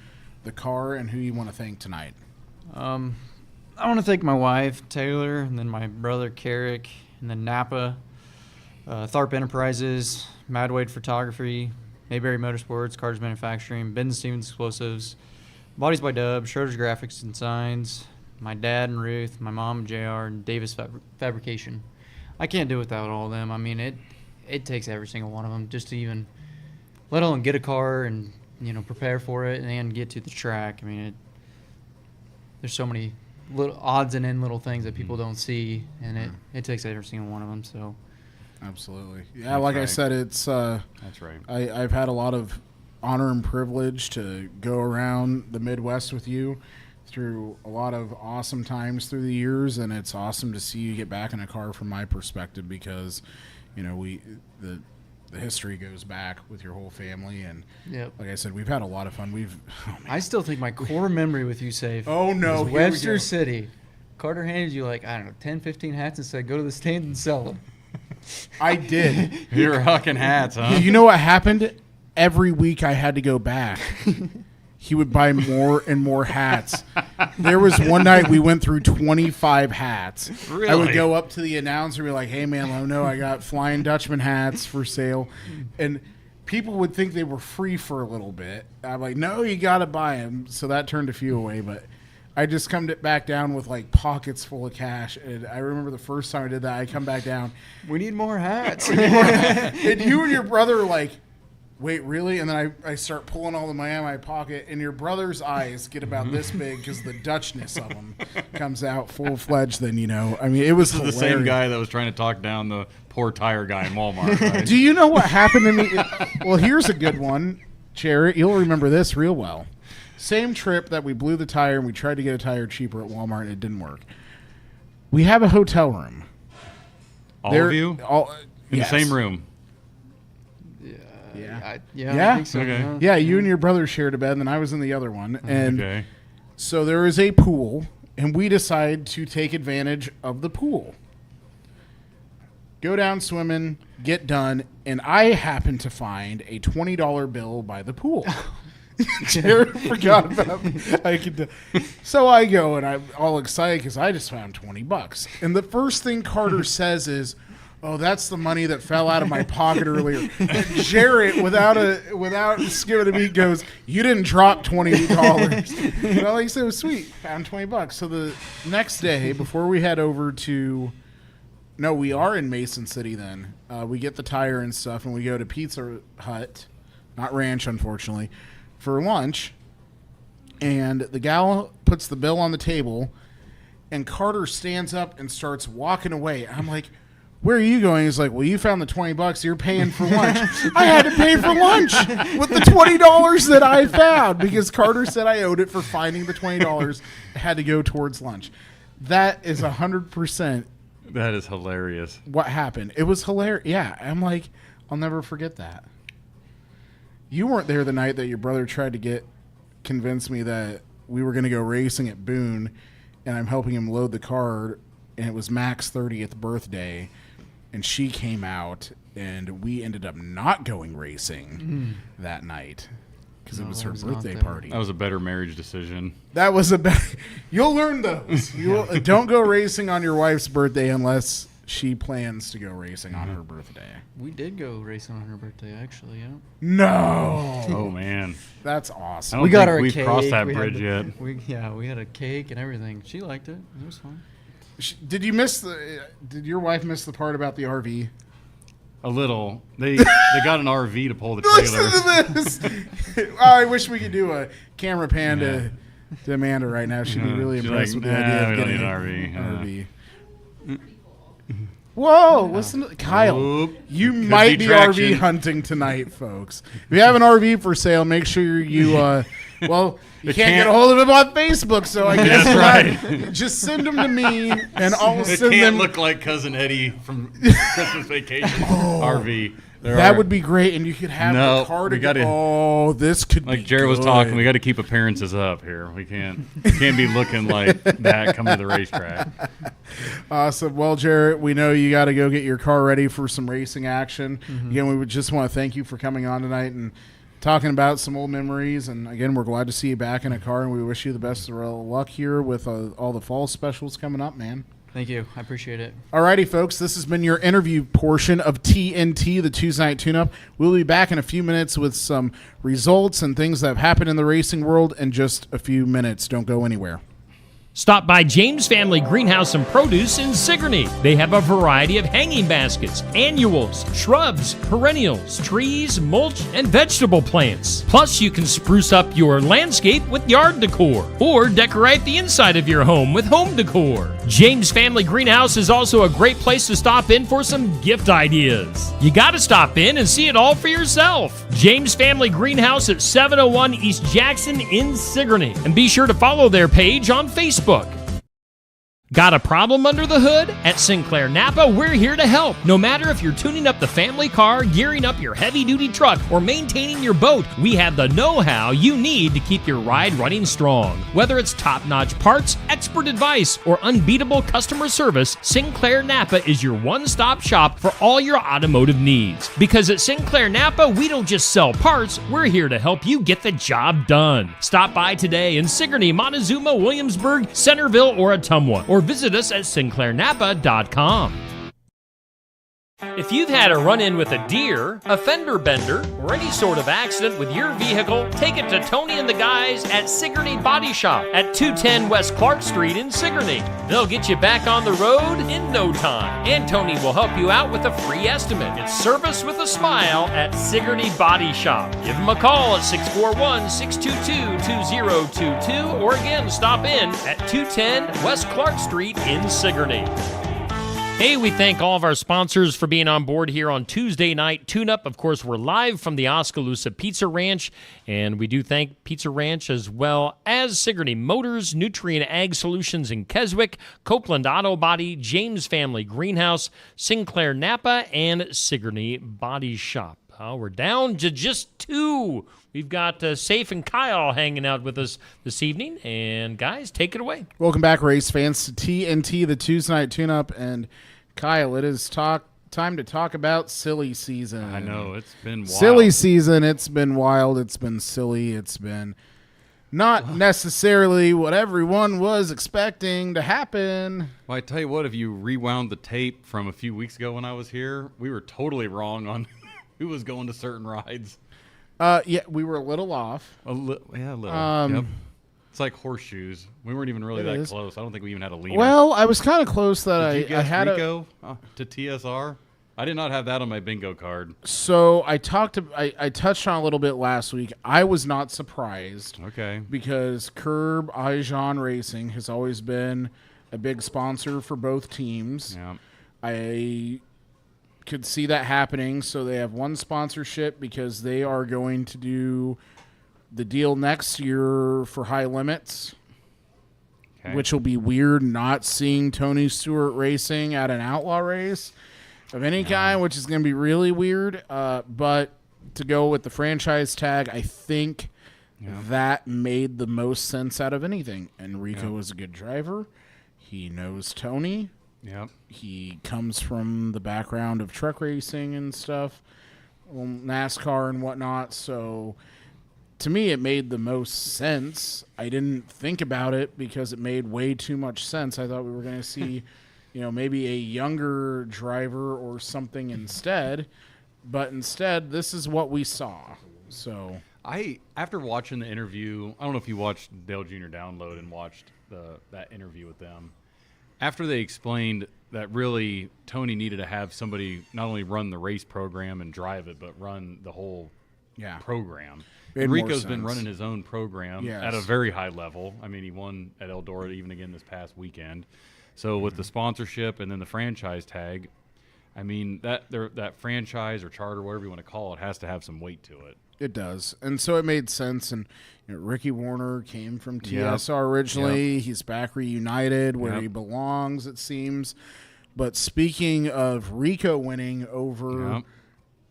the car and who you want to thank tonight?
I want to thank my wife, Taylor, and then my brother, Carrick, and then Napa, Tharp Enterprises, Madwade Photography, Mayberry Motorsports, Carter's Manufacturing, Ben Stevens Explosives, Bodies by Dub, Schroeder's Graphics and Signs, my dad and Ruth, my mom, JR, and Davis Fabrication. I can't do it without all of them. I mean, it takes every single one of them just to even let alone get a car and, prepare for it and get to the track. I mean, there's so many little odds and end little things that people don't see, and it takes every single one of them. So,
Absolutely. Yeah,
That's
like I
right.
said, it's
That's right.
I've had a lot of honor and privilege to go around the Midwest with you through a lot of awesome times through the years, and it's awesome to see you get back in a car from my perspective because, the history goes back with your whole family, and
Yep.
like I said, we've had a lot of fun.
I still think my core memory with you, Safe.
Oh, no,
was
here we go.
Webster City. Carter handed you 10, 15 hats and said, "Go to the stand and sell them."
I did.
You're rocking hats, huh?
You know what happened? Every week I had to go back. He would buy more and more hats. There was one night we went through 25 hats.
Really?
I would go up to the announcer and be like, "Hey, man, let him know I got Flying Dutchman hats for sale." And people would think they were free for a little bit. I'm like, "No, you got to buy them." So that turned a few away, but I just come back down with pockets full of cash. And I remember the first time I did that, I come back down.
We need more hats.
And you and your brother are like, "Wait, really?" And then I start pulling all the money out of my pocket, and your brother's eyes get about this big because the Dutchness of them comes out full-fledged. Then, I mean, it was
This is the same guy that was trying to talk down the poor tire guy in Walmart. Right?
Do you know what happened to me? Well, here's a good one, Jarrett. You'll remember this real well. Same trip that we blew the tire, and we tried to get a tire cheaper at Walmart, and it didn't work. We have a hotel room.
All of you? In
Yes.
the same room?
Yeah.
I think so.
Okay.
Yeah, you and your brother shared a bed, and then I was in the other one. And
Okay.
so there is a pool, and we decide to take advantage of the pool. Go down swimming, get done, and I happen to find a $20 bill by the pool. Jared forgot about me. So I go and I'm all excited because I just found $20. And the first thing Carter says is, "Oh, that's the money that fell out of my pocket earlier." And Jared, without skipping a beat, goes, "You didn't drop $20." And I like, so sweet, found $20. So the next day, before we head over to, no, we are in Mason City. Then we get the tire and stuff, and we go to Pizza Hut, not Ranch, unfortunately, for lunch. And the gal puts the bill on the table, and Carter stands up and starts walking away. I'm like, "Where are you going?" He's like, "Well, you found the $20. You're paying for lunch." I had to pay for lunch with the $20 that I found because Carter said I owed it for finding the $20. It had to go towards lunch. That is 100%.
That is hilarious.
What happened? It was hilarious. Yeah, I'm like, I'll never forget that. You weren't there the night that your brother tried to convince me that we were going to go racing at Boone, and I'm helping him load the car, and it was Mac's 30th birthday, and she came out, and we ended up not going racing that night because it was her birthday party.
That was a better marriage decision.
That was you'll learn those. Don't go racing on your wife's birthday unless she plans to go racing on her birthday.
We did go racing on her birthday, actually, yeah.
No.
Oh, man.
That's awesome.
We got our
we've
cake.
crossed that
we
bridge yet.
We had a cake and everything. She liked it. It was fun.
Did your wife miss the part about the RV?
A little. They got an RV to pull the trailer.
Listen to this. I wish we could do a camera pan to Amanda right now. She'd be really impressed with the idea of getting an RV. Whoa, listen to Kyle. You might be RV hunting tonight, folks. If you have an RV for sale, make sure you you can't get a hold of him on Facebook, so I guess
right.
Just send them to me and I'll send them.
It can't look like Cousin Eddie from Christmas Vacation RV.
That would be great, and you could have the car to this could be
like Jared was talking, we got to keep appearances up here. We can't be looking like that coming to the racetrack.
Awesome. Well, Jared, we know you got to go get your car ready for some racing action. Again, we would just want to thank you for coming on tonight and talking about some old memories. And again, we're glad to see you back in a car, and we wish you the best of luck here with all the fall specials coming up, man.
Thank you. I appreciate it.
Alrighty, folks. This has been your interview portion of TNT, the Tuesday Night Tune-Up. We'll be back in a few minutes with some results and things that have happened in the racing world in just a few minutes. Don't go anywhere.
Stop by James Family Greenhouse and Produce in Sigourney. They have a variety of hanging baskets, annuals, shrubs, perennials, trees, mulch, and vegetable plants. Plus, you can spruce up your landscape with yard decor or decorate the inside of your home with home decor. James Family Greenhouse is also a great place to stop in for some gift ideas. You got to stop in and see it all for yourself. James Family Greenhouse at 701 East Jackson in Sigourney. And be sure to follow their page on Facebook. Got a problem under the hood? At Sinclair Napa, we're here to help. No matter if you're tuning up the family car, gearing up your heavy-duty truck, or maintaining your boat, we have the know-how you need to keep your ride running strong. Whether it's top-notch parts, expert advice, or unbeatable customer service, Sinclair Napa is your one-stop shop for all your automotive needs. Because at Sinclair Napa, we don't just sell parts, we're here to help you get the job done. Stop by today in Sigourney, Montezuma, Williamsburg, Centerville, or Ottumwa, or visit us at SinclairNapa.com. If you've had a run-in with a deer, a fender bender, or any sort of accident with your vehicle, take it to Tony and the guys at Sigourney Body Shop at 210 West Clark Street in Sigourney. They'll get you back on the road in no time, and Tony will help you out with a free estimate. It's service with a smile at Sigourney Body Shop. Give them a call at 641-622-2022, or again, stop in at 210 West Clark Street in Sigourney. Hey, we thank all of our sponsors for being on board here on Tuesday Night Tune-Up. Of course, we're live from the Oskaloosa Pizza Ranch, and we do thank Pizza Ranch as well as Sigourney Motors, Nutrien Ag Solutions in Keswick, Copeland Auto Body, James Family Greenhouse, Sinclair Napa, and Sigourney Body Shop. We're down to just two. We've got Safe and Kyle hanging out with us this evening. And, guys, take it away.
Welcome back, race fans, to TNT, the Tuesday Night Tune-Up. And, Kyle, it is time to talk about silly season.
I know, it's been wild.
Silly season. It's been wild. It's been silly. It's been not necessarily what everyone was expecting to happen.
Well, I tell you what, if you rewound the tape from a few weeks ago when I was here, we were totally wrong on who was going to certain rides.
Yeah, we were a little off.
A little. Yep. It's like horseshoes. We weren't even really that close. I don't think we even had a leader.
Well, I was kind of close that
Did you
I
guess
had
Rico to TSR? I did not have that on my bingo card.
So I touched on a little bit last week. I was not surprised.
Okay.
Because Curb Ijon Racing has always been a big sponsor for both teams.
Yeah.
I could see that happening. So they have one sponsorship because they are going to do the deal next year for High Limits. Okay. Which will be weird not seeing Tony Stewart racing at an outlaw race of any kind, which is going to be really weird. But to go with the franchise tag, I think that made the most sense out of anything. Enrico is a good driver. He knows Tony.
Yep.
He comes from the background of truck racing and stuff, NASCAR and whatnot. So to me, it made the most sense. I didn't think about it because it made way too much sense. I thought we were going to see maybe a younger driver or something instead. But instead, this is what we saw. So
after watching the interview, I don't know if you watched Dale Jr. Download and watched that interview with them. After they explained that really Tony needed to have somebody not only run the race program and drive it, but run the whole program. Enrico's been running his own program at a very high level. I mean, he won at Eldora even again this past weekend. So with the sponsorship and then the franchise tag, I mean, that franchise or charter, whatever you want to call it, has to have some weight to it.
It does. And so it made sense. And Ricky Warner came from TSR originally. Yep. He's back reunited where he belongs, it seems. But speaking of Rico winning over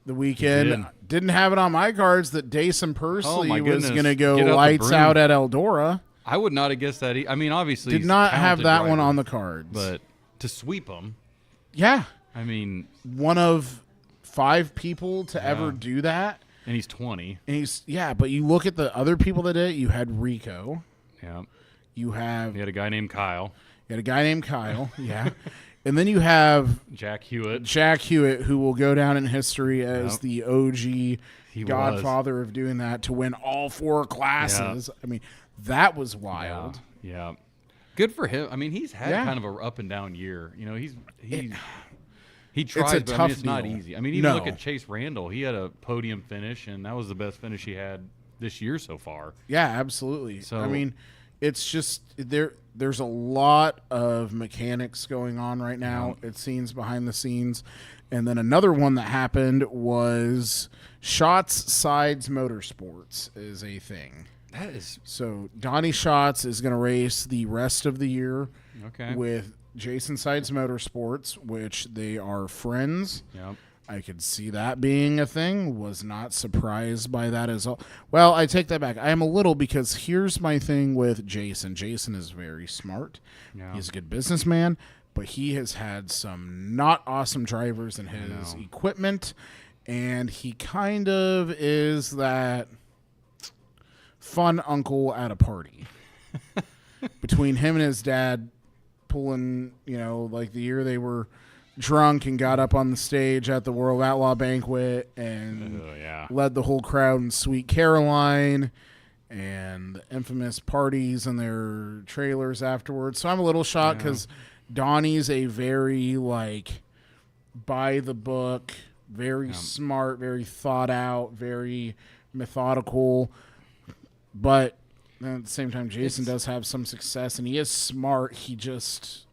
the weekend, didn't have it on my cards that Dason Pursley was going to go lights out at Eldora.
I would not have guessed that. I mean, obviously,
did not have that one on the cards.
But to sweep him.
Yeah.
I mean,
one of 5 people to ever do that.
And he's 20.
And but you look at the other people that did it. You had Rico.
Yeah.
You had
a guy named Kyle.
Yeah. And then you have
Jack Hewitt.
Who will go down in history as the OG godfather of doing that to win all 4 classes. I mean, that was wild.
Yeah. Good for him. I mean, he's had kind of a up and down year. He tries, but it's not easy. I mean, even look at Chase Randall. He had a podium finish, and that was the best finish he had this year so far.
Yeah, absolutely. So I mean, it's just there's a lot of mechanics going on right now, it seems, behind the scenes. And then another one that happened was Schatz Sides Motorsports is a thing.
That is
so Donnie Schatz is going to race the rest of the year with Jason Sides Motorsports, which they are friends.
Yep.
I could see that being a thing. Was not surprised by that as well. Well, I take that back. I am a little, because here's my thing with Jason. Jason is very smart. Yeah. He's a good businessman, but he has had some not awesome drivers in his equipment, and he kind of is that fun uncle at a party. Between him and his dad pulling, like the year they were drunk and got up on the stage at the World Outlaw Banquet and led the whole crowd in Sweet Caroline and the infamous parties in their trailers afterwards. So I'm a little shocked because Donnie's a very, by the book, very smart, very thought out, very methodical. But at the same time, Jason does have some success, and he is smart. He just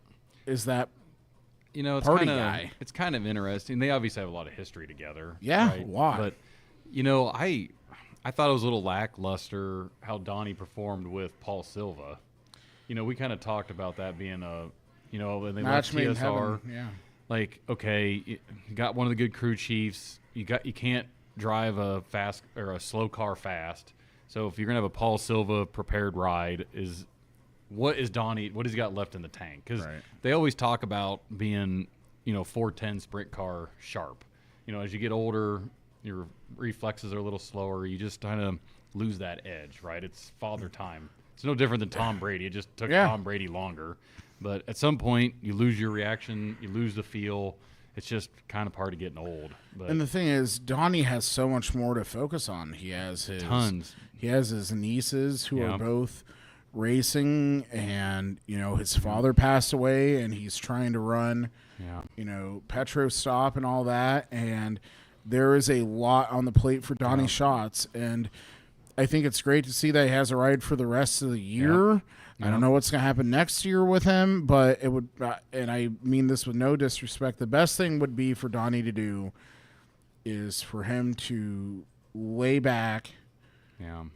is that
it's
party guy.
It's kind of interesting. They obviously have a lot of history together.
Yeah,
right?
Why?
But I thought it was a little lackluster how Donnie performed with Paul Silva. We kind of talked about that being when they left TSR. You got one of the good crew chiefs. You can't drive a fast or a slow car fast. So if you're gonna have a Paul Silva prepared ride, what is Donnie? What has he got left in the tank? Because they always talk about being 410 sprint car sharp. As you get older, your reflexes are a little slower. You just kind of lose that edge, right? It's father time. It's no different than Tom Brady. It just took Tom Brady longer. But at some point, you lose your reaction. You lose the feel. It's just kind of part of getting old. But
And the thing is, Donnie has so much more to focus on. He has
Tons.
He has his nieces who are both racing, and his father passed away, and he's trying to run Petro Stop and all that, and there is a lot on the plate for Donnie Schatz, and I think it's great to see that he has a ride for the rest of the year. I don't know what's going to happen next year with him, but it would, and I mean this with no disrespect, the best thing would be for Donnie to do is for him to lay back,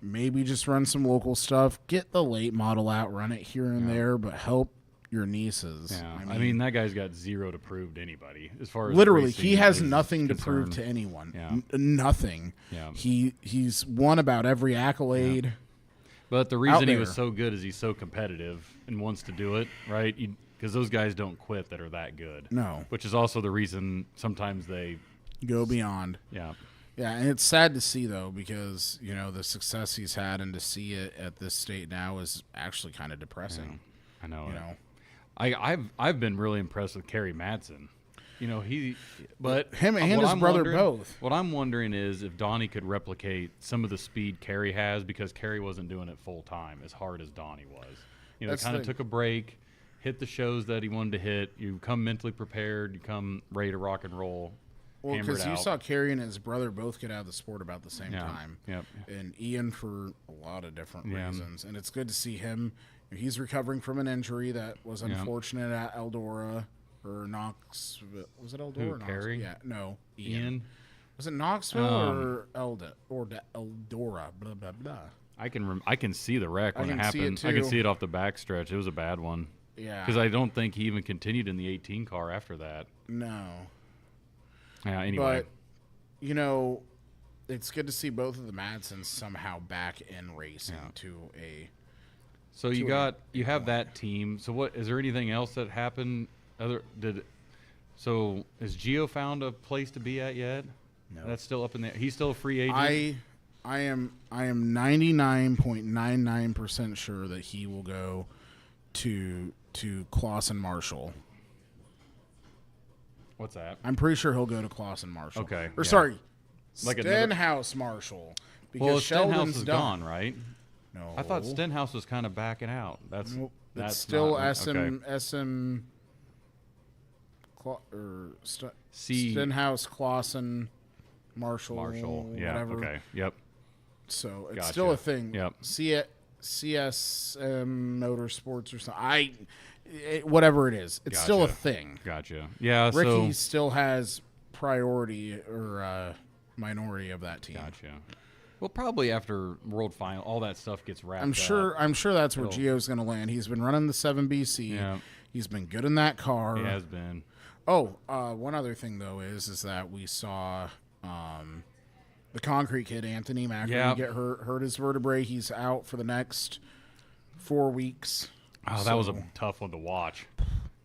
maybe just run some local stuff, get the late model out, run it here and there, but help your nieces.
Yeah, I mean that guy's got zero to prove to anybody as far as
literally
racing
he has
is
nothing to
concerned.
prove to anyone.
Yeah.
Nothing. He's won about every accolade.
Yeah. But the reason he
there.
was so good is he's so competitive and wants to do it, right? Because those guys don't quit that are that good.
No.
Which is also the reason sometimes they
go beyond.
Yeah.
Yeah, and it's sad to see though, because the success he's had, and to see it at this state now is actually kind of depressing.
I know. I've been really impressed with Kerry Madsen. But
him and
what
his
I'm
brother
wondering-
both.
What I'm wondering is if Donnie could replicate some of the speed Kerry has, because Kerry wasn't doing it full time as hard as Donnie was.
That's
Kind of
the-
took a break, hit the shows that he wanted to hit. You come mentally prepared. You come ready to rock and roll.
Well,
hammer it
because you
out.
saw Kerry and his brother both get out of the sport about the same time.
Yep.
And Ian for a lot of different
Yeah.
reasons. And it's good to see him. He's recovering from an injury that was unfortunate at Eldora or Knox. Was it Eldora?
Who,
or Knox?
Kerry?
Yeah, no.
Ian?
Was it Knoxville or Eldora? Blah, blah, blah.
I can see the wreck when it
can see it
happened. I can
too.
see it off the backstretch. It was a bad one.
Yeah.
Because I don't think he even continued in the 18 car after that.
No.
Yeah. Anyway.
But, it's good to see both of the Madsens somehow back in racing to a.
So you have that team. So what is there anything else that happened? So has Gio found a place to be at yet?
No.
That's still up in there. He's still a free agent.
I am 99.99% sure that he will go to Clausen Marshall.
What's that?
I'm pretty sure he'll go to Clausen Marshall.
Okay.
Or
yeah.
sorry,
Like
Stenhouse Marshall. Because
Well,
Sheldon's
Stenhouse is
done.
gone, right?
No.
I thought Stenhouse was kind of backing out. That's
Nope.
that's
It's still
not-
SM
okay.
Stenhouse, Clausen, Marshall.
Yeah.
Whatever.
Okay. Yep.
So it's
Gotcha.
still a thing.
Yep.
CSM Motorsports or something. Whatever it is, it's still a
Gotcha.
thing.
Gotcha. Yeah.
Ricky still has priority or minority of that team.
Gotcha. Well, probably after World Final, all that stuff gets wrapped.
I'm sure that's where
It'll-
Gio's going to land. He's been running the 7BC.
Yeah.
He's been good in that car.
He has been.
Oh, one other thing though is that we saw the concrete kid Anthony Macri
Yeah.
get hurt his vertebrae. He's out for the next 4 weeks.
Oh, that was a tough one to watch.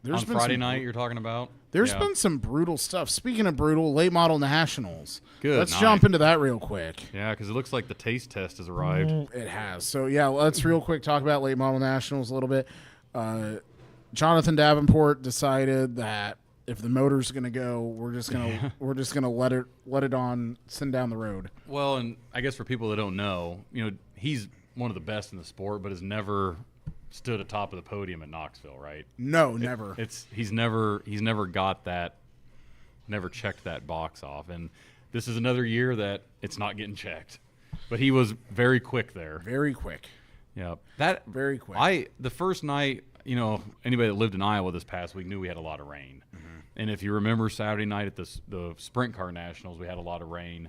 There's
On
been
Friday
some-
night, you're talking about?
There's
Yeah.
been some brutal stuff. Speaking of brutal, late model nationals.
Good
Let's
night.
jump into that real quick.
Yeah, because it looks like the taste test has arrived.
It has. So yeah, let's real quick talk about late model nationals a little bit. Jonathan Davenport decided that if the motor's going to go, we're just gonna let it on, send down the road.
Well, and I guess for people that don't know, he's one of the best in the sport, but has never stood atop of the podium at Knoxville, right?
No, never.
He's never got that, never checked that box off, and this is another year that it's not getting checked. But he was very quick there.
Very quick.
Yeah,
very quick.
The first night, anybody that lived in Iowa this past week knew we had a lot of rain.
Mm-hmm.
And if you remember Saturday night at the Sprint Car Nationals, we had a lot of rain.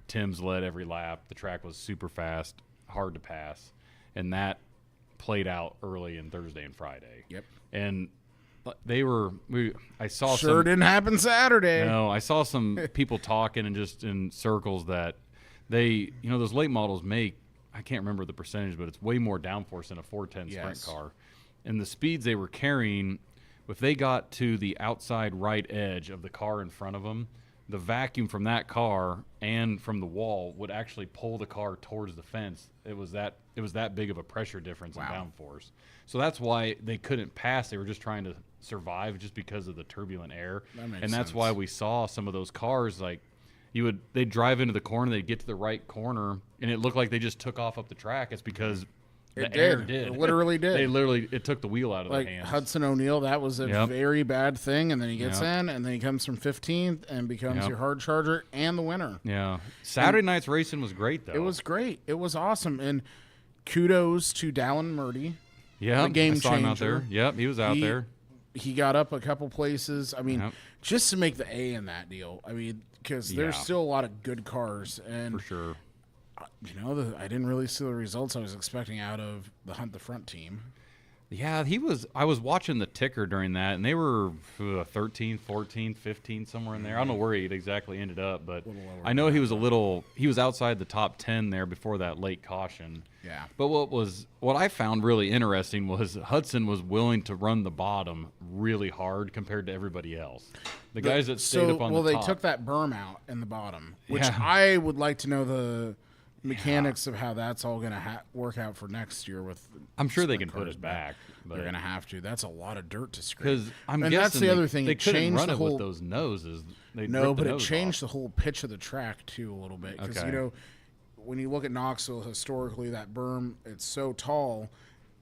Tim's led every lap. The track was super fast, hard to pass, and that played out early in Thursday and Friday.
Yep.
And I saw
Sure didn't happen Saturday.
No, I saw some people talking and just in circles that those late models make, I can't remember the percentage, but it's way more downforce than a 410
Yes.
sprint car. And the speeds they were carrying if they got to the outside right edge of the car in front of them, the vacuum from that car and from the wall would actually pull the car towards the fence. It was that big of a pressure difference in downforce. So that's why they couldn't pass. They were just trying to survive just because of the turbulent air.
That
and that's why we saw some of those cars, like they'd drive into the corner, they'd get to the right corner, and it looked like they just took off up the track. It's because the air did.
It literally did.
It took the wheel out of their hands.
Hudson O'Neal, that was a very bad thing, and then he gets in, and then he comes from 15th and becomes your hard charger and the winner.
Yeah. Saturday night's racing was great, though.
It was great. It was awesome. And kudos to Dallin Murdy.
Yeah,
the game
I saw him out
changer.
there. Yep, he was out there.
He got up a couple places. I mean, just to make the A in that deal. I mean, because there's still a lot of good cars. And
for sure.
You know, I didn't really see the results I was expecting out of the Hunt the Front team.
Yeah, I was watching the ticker during that, and they were 13, 14, 15, somewhere in there. I don't know where he exactly ended up, but I know he was outside the top 10 there before that late caution.
Yeah.
But what I found really interesting was Hudson was willing to run the bottom really hard compared to everybody else. The guys that stayed up on the top.
Well, they took that berm out in the bottom, which I would like to know the mechanics of how that's all going to work out for next year. With
I'm sure they can put it back.
But they're going to have to. That's a lot of dirt to scrape.
Because I'm
and
guessing
that's the other thing.
They
it
couldn't
changed
run
the
it
whole,
with those noses.
No, but it changed the whole pitch of the track too a little bit. Because
Okay.
you know, when you look at Knoxville historically, that berm, it's so tall,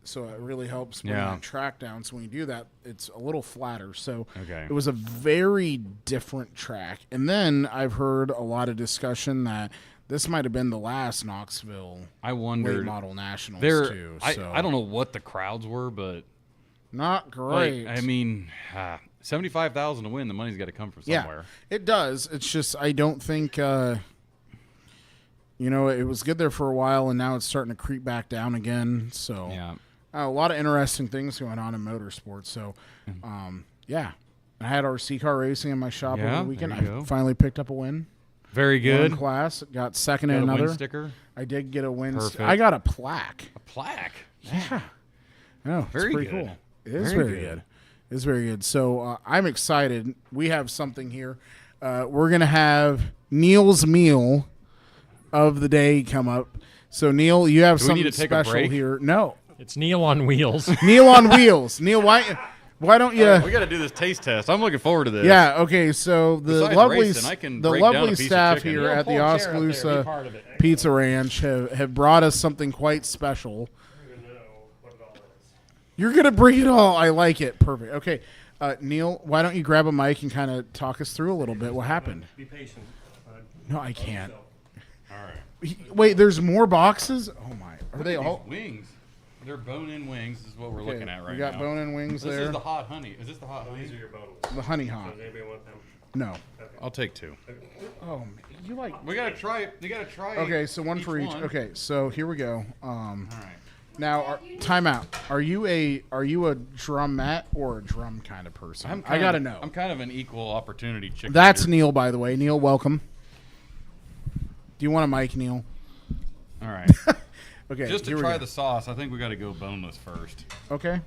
so it really helps bring that track down. So when you do that, it's a little flatter. So it was a very different track. And then I've heard a lot of discussion that this might have been the last Knoxville late model nationals too. So.
I don't know what the crowds were, but
not great.
Like, I mean, 75,000 to win. The money's got to come from somewhere.
Yeah, it does. It's just I don't think. You know, it was good there for a while, and now it's starting to creep back down again. So, a lot of interesting things going on in motorsports. So, I had RC car racing in my shop over the weekend. I finally picked up a win.
Very good.
One class, got second
got
in
a
another.
win sticker?
I did get a win.
Perfect.
I got a plaque.
A plaque?
Yeah. Oh,
very
it's pretty
good.
cool. It is very good. It's very good. So I'm excited. We have something here. We're going to have Neil's meal of the day come up. So, Neil, you have something special here. No.
It's Neil on wheels.
Neil on wheels. Neil, why don't you?
We got to do this taste test. I'm looking forward to this.
Yeah. Okay. So the
Besides
lovely staff here at the Oskaloosa Pizza Ranch have brought us something quite special. You're gonna bring it all. I like it. Perfect. Okay, Neil, why don't you grab a mic and kind of talk us through a little bit what happened?
Be patient.
No, I can't.
All right.
Wait, there's more boxes. Oh my! Are they all
wings? They're bone-in wings. Is what we're looking at right now.
We got bone-in wings there.
This is the hot honey. Is this the hot honey?
These are your boneless.
The honey hot.
Does anybody want them?
No.
Okay.
I'll take two.
Oh, man, you like?
We gotta try it. You gotta try.
Okay, so one for each.
one.
Okay, so here we go.
All right.
Now, time out. Are you a drumette or a drum kind of person? I gotta know.
I'm kind of an equal opportunity chicken.
That's
here.
Neil, by the way. Neil, welcome. Do you want a mic, Neil?
All right.
Okay.
Just to try the sauce, I think we got to go boneless first.
Okay.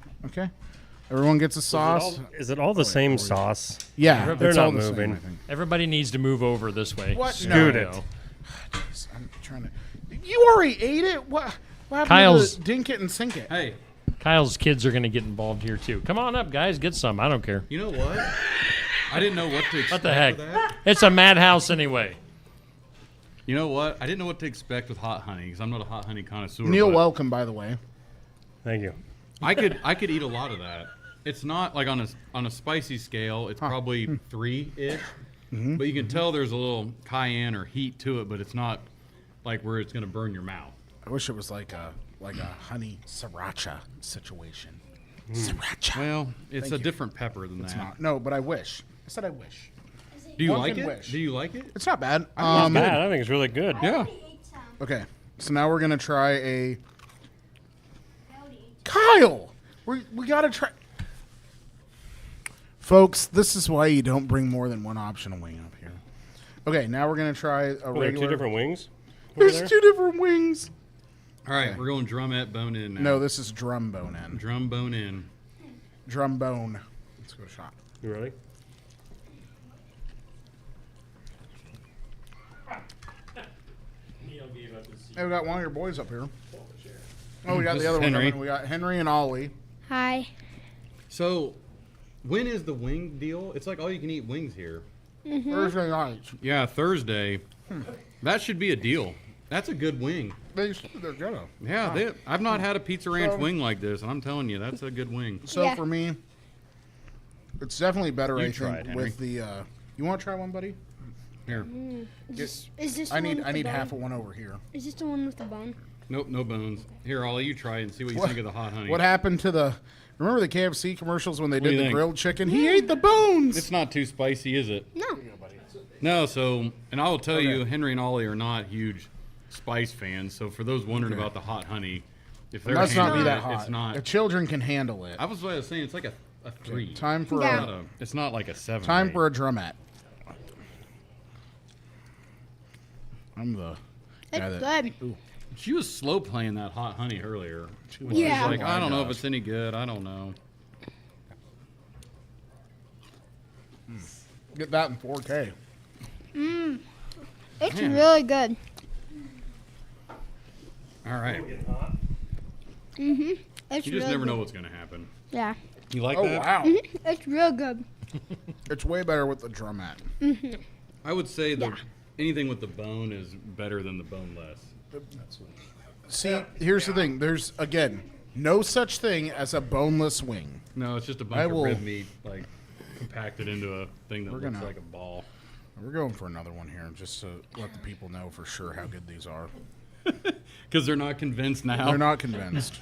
Everyone gets a sauce.
Is it all the same sauce?
Yeah,
they're
it's
not
all the
moving.
same, I think.
Everybody needs to move over this way.
What?
Scoot
No.
it.
Jeez, I'm trying to. You already ate it. What happened
Kyle's-
to the dink it and sink it?
Hey,
Kyle's kids are going to get involved here too. Come on up, guys. Get some. I don't care.
you know what? I didn't know what to expect.
What the heck?
with that.
It's a madhouse anyway.
You know what? I didn't know what to expect with hot honey because I'm not a hot honey connoisseur.
Neil,
but
welcome, by the way.
Thank you.
I could eat a lot of that. It's not like on a spicy scale. It's probably 3-ish, but you can tell there's a little cayenne or heat to it. But it's not like where it's going to burn your mouth.
I wish it was like a honey sriracha situation. Sriracha.
Well, it's
Thank
a
you.
different pepper than
It's
that.
not. No, but I wish. I said I wish.
Do you
One
like
can
it?
wish.
Do you like it?
It's not bad.
It's bad. I think it's really good.
Yeah.
Okay, so now we're gonna try a. Kyle, we gotta try. Folks, this is why you don't bring more than one optional wing up here. Okay, now we're gonna try a
Well, there are
regular.
two different wings. over
There's
there?
two different wings.
All right,
Okay.
we're going drumette bone in now.
No, this is drum bone in.
Drum bone in.
Drum bone. Let's go shot.
You ready?
Hey, we got one of your boys up here. Oh, we got
This
the other
is
one.
Henry.
We got Henry and Ollie.
Hi.
So, when is the wing deal? It's like all you can eat wings here.
Thursday night.
Yeah, Thursday. That should be a deal. That's a good wing.
They're good.
Yeah, I've not had a Pizza Ranch
So-
wing like this, and I'm telling you, that's a good wing.
So for me, it's definitely better.
You
I
try
think
it,
with the. You want to try one, buddy?
Here.
Is this
I
the one
need
with
I
the
need
bone?
half of one over here.
Is this the one with the bone?
Nope, no bones. Here, Ollie, you try it and see what you think of the hot honey.
What happened to the? Remember the KFC commercials when they
What do
did
you
the
think?
grilled chicken? He ate the bones.
It's not too spicy, is it?
No.
No, so, and I will tell you, Henry and Ollie are not huge spice fans, so for those wondering about the hot honey, if
It
they're
must not be
handling
that
it,
hot.
it's not.
The children can handle it.
I was saying, it's like a 3.
Time for
It's not like a 7.
time
or
for a drumette. I'm the guy
It's
that.
good.
Ooh.
She was slow playing that hot honey earlier. She was
Yeah.
like,
Oh
I
my
don't know if
gosh.
it's any good. I don't know.
Get that in 4K.
It's
Man.
really good.
All right.
It's
You
really
just never
good.
know what's going to happen.
Yeah.
You like
Oh
that?
wow,
It's real good.
it's way better with the drumette.
I would say anything with the bone is better than the boneless.
See, here's the thing. There's again no such thing as a boneless wing.
No, it's just a
I
bunch of
will-
rib meat, like compacted into a thing that
We're
looks
gonna-
like a ball.
We're going for another one here, just to let the people know for sure how good these are.
Because they're not convinced now.
They're not convinced.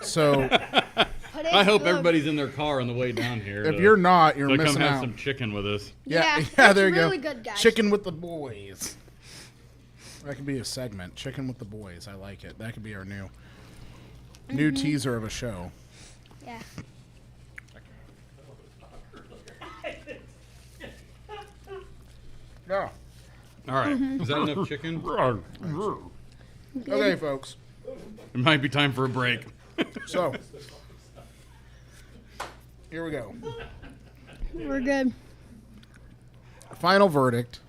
So
But
I
it's
hope
good.
everybody's in their car on the way down here.
if you're not, you're
to
missing
come have
out.
some chicken with us.
Yeah,
it's
there you
really
go.
good, guys.
Chicken with the boys. That could be a segment. Chicken with the boys. I like it. That could be our new teaser of a show.
Yeah.
Yeah.
All right. Is that enough chicken?
Okay, folks.
It might be time for a break.
So here we go.
We're good.
Final verdict.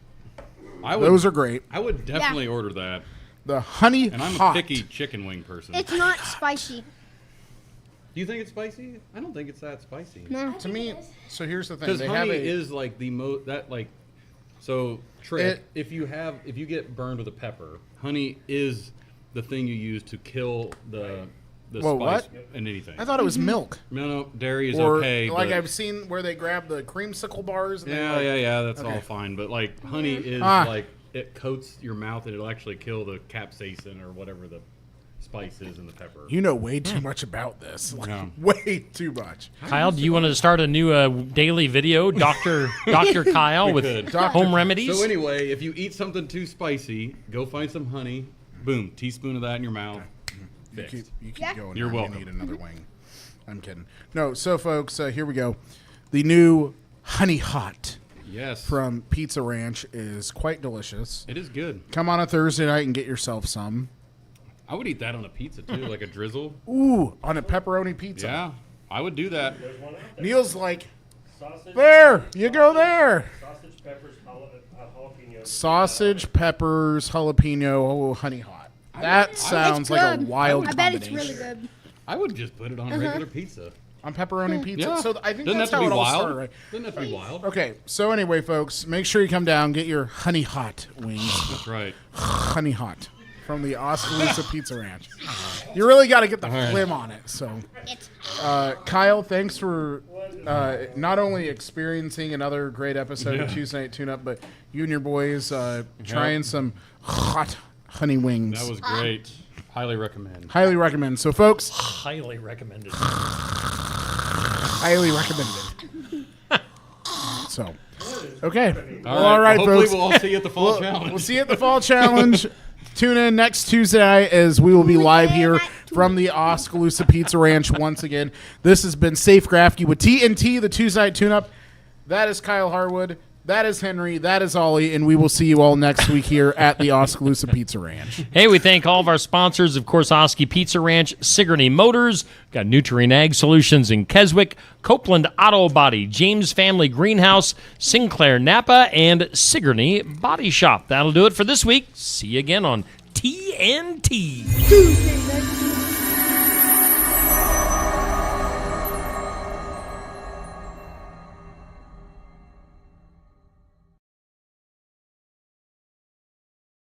I would,
Those are great.
I would definitely order that.
The honey
And I'm
hot.
a picky chicken wing person.
It's not spicy.
Do you think it's spicy? I don't think it's that spicy.
No.
To me, so here's the thing.
Because
They
honey
have a,
is like the most that like. So trick.
It-
if you get burned with a pepper, honey is the thing you use to kill the
Whoa,
spice
what?
in anything.
I thought it was milk.
No, dairy is
Or
okay.
like
but
I've seen where they grab the creamsicle bars. And
yeah, that's
Okay.
all fine. But like honey is
Ah.
like it coats your mouth and it'll actually kill the capsaicin or whatever the spice is in the pepper.
You know way too much about this. Like,
Yeah.
way too much.
Kyle, do you want to start a new daily video, Dr. Kyle,
We
with
could.
home remedies?
So anyway, if you eat something too spicy, go find some honey. Boom, teaspoon of that in your mouth.
You
Fixed.
keep
Yeah.
going.
You're
now.
welcome.
You need another wing. I'm kidding. No, so folks, here we go. The new Honey Hot
Yes.
from Pizza Ranch is quite delicious.
It is good.
Come on a Thursday night and get yourself some.
I would eat that on a pizza too, like a drizzle.
Ooh, on a pepperoni pizza.
Yeah, I would do that.
Neil's like, there, you go there.
Sausage, peppers, jalapeno.
Sausage, peppers, jalapeno, Honey Hot. That sounds like a
good.
wild
I bet it's
combination.
really good.
I would just put it on regular pizza.
On pepperoni pizza.
Yeah.
So I think
Doesn't
that's
have
how
to
it
be
all
wild.
started, right?
Doesn't have to be wild.
Okay, so anyway, folks, make sure you come down, get your Honey Hot wings.
That's right.
Honey Hot from the Oskaloosa Pizza Ranch. You really got to get the
right.
flim on it. So, Kyle, thanks for not only experiencing another great episode of Tuesday Night Tune Up, but you and your boys trying some hot honey wings.
That was great. Highly recommend.
Highly recommend. So, folks,
Highly recommended.
highly recommended. So, okay.
All
right,
Hopefully
folks.
we'll all see you at the fall challenge.
We'll see you at the Fall Challenge. Tune in next Tuesday night as we will be live here from the Oskaloosa Pizza Ranch once again. This has been Safe Grafke with TNT, the Tuesday Night Tune-Up. That is Kyle Harwood. That is Henry. That is Ollie. And we will see you all next week here at the Oskaloosa Pizza Ranch.
Hey, we thank all of our sponsors, of course, Oski Pizza Ranch, Sigourney Motors, got Nutrien Ag Solutions in Keswick, Copeland Auto Body, James Family Greenhouse, Sinclair Napa, and Sigourney Body Shop. That'll do it for this week. See you again on TNT.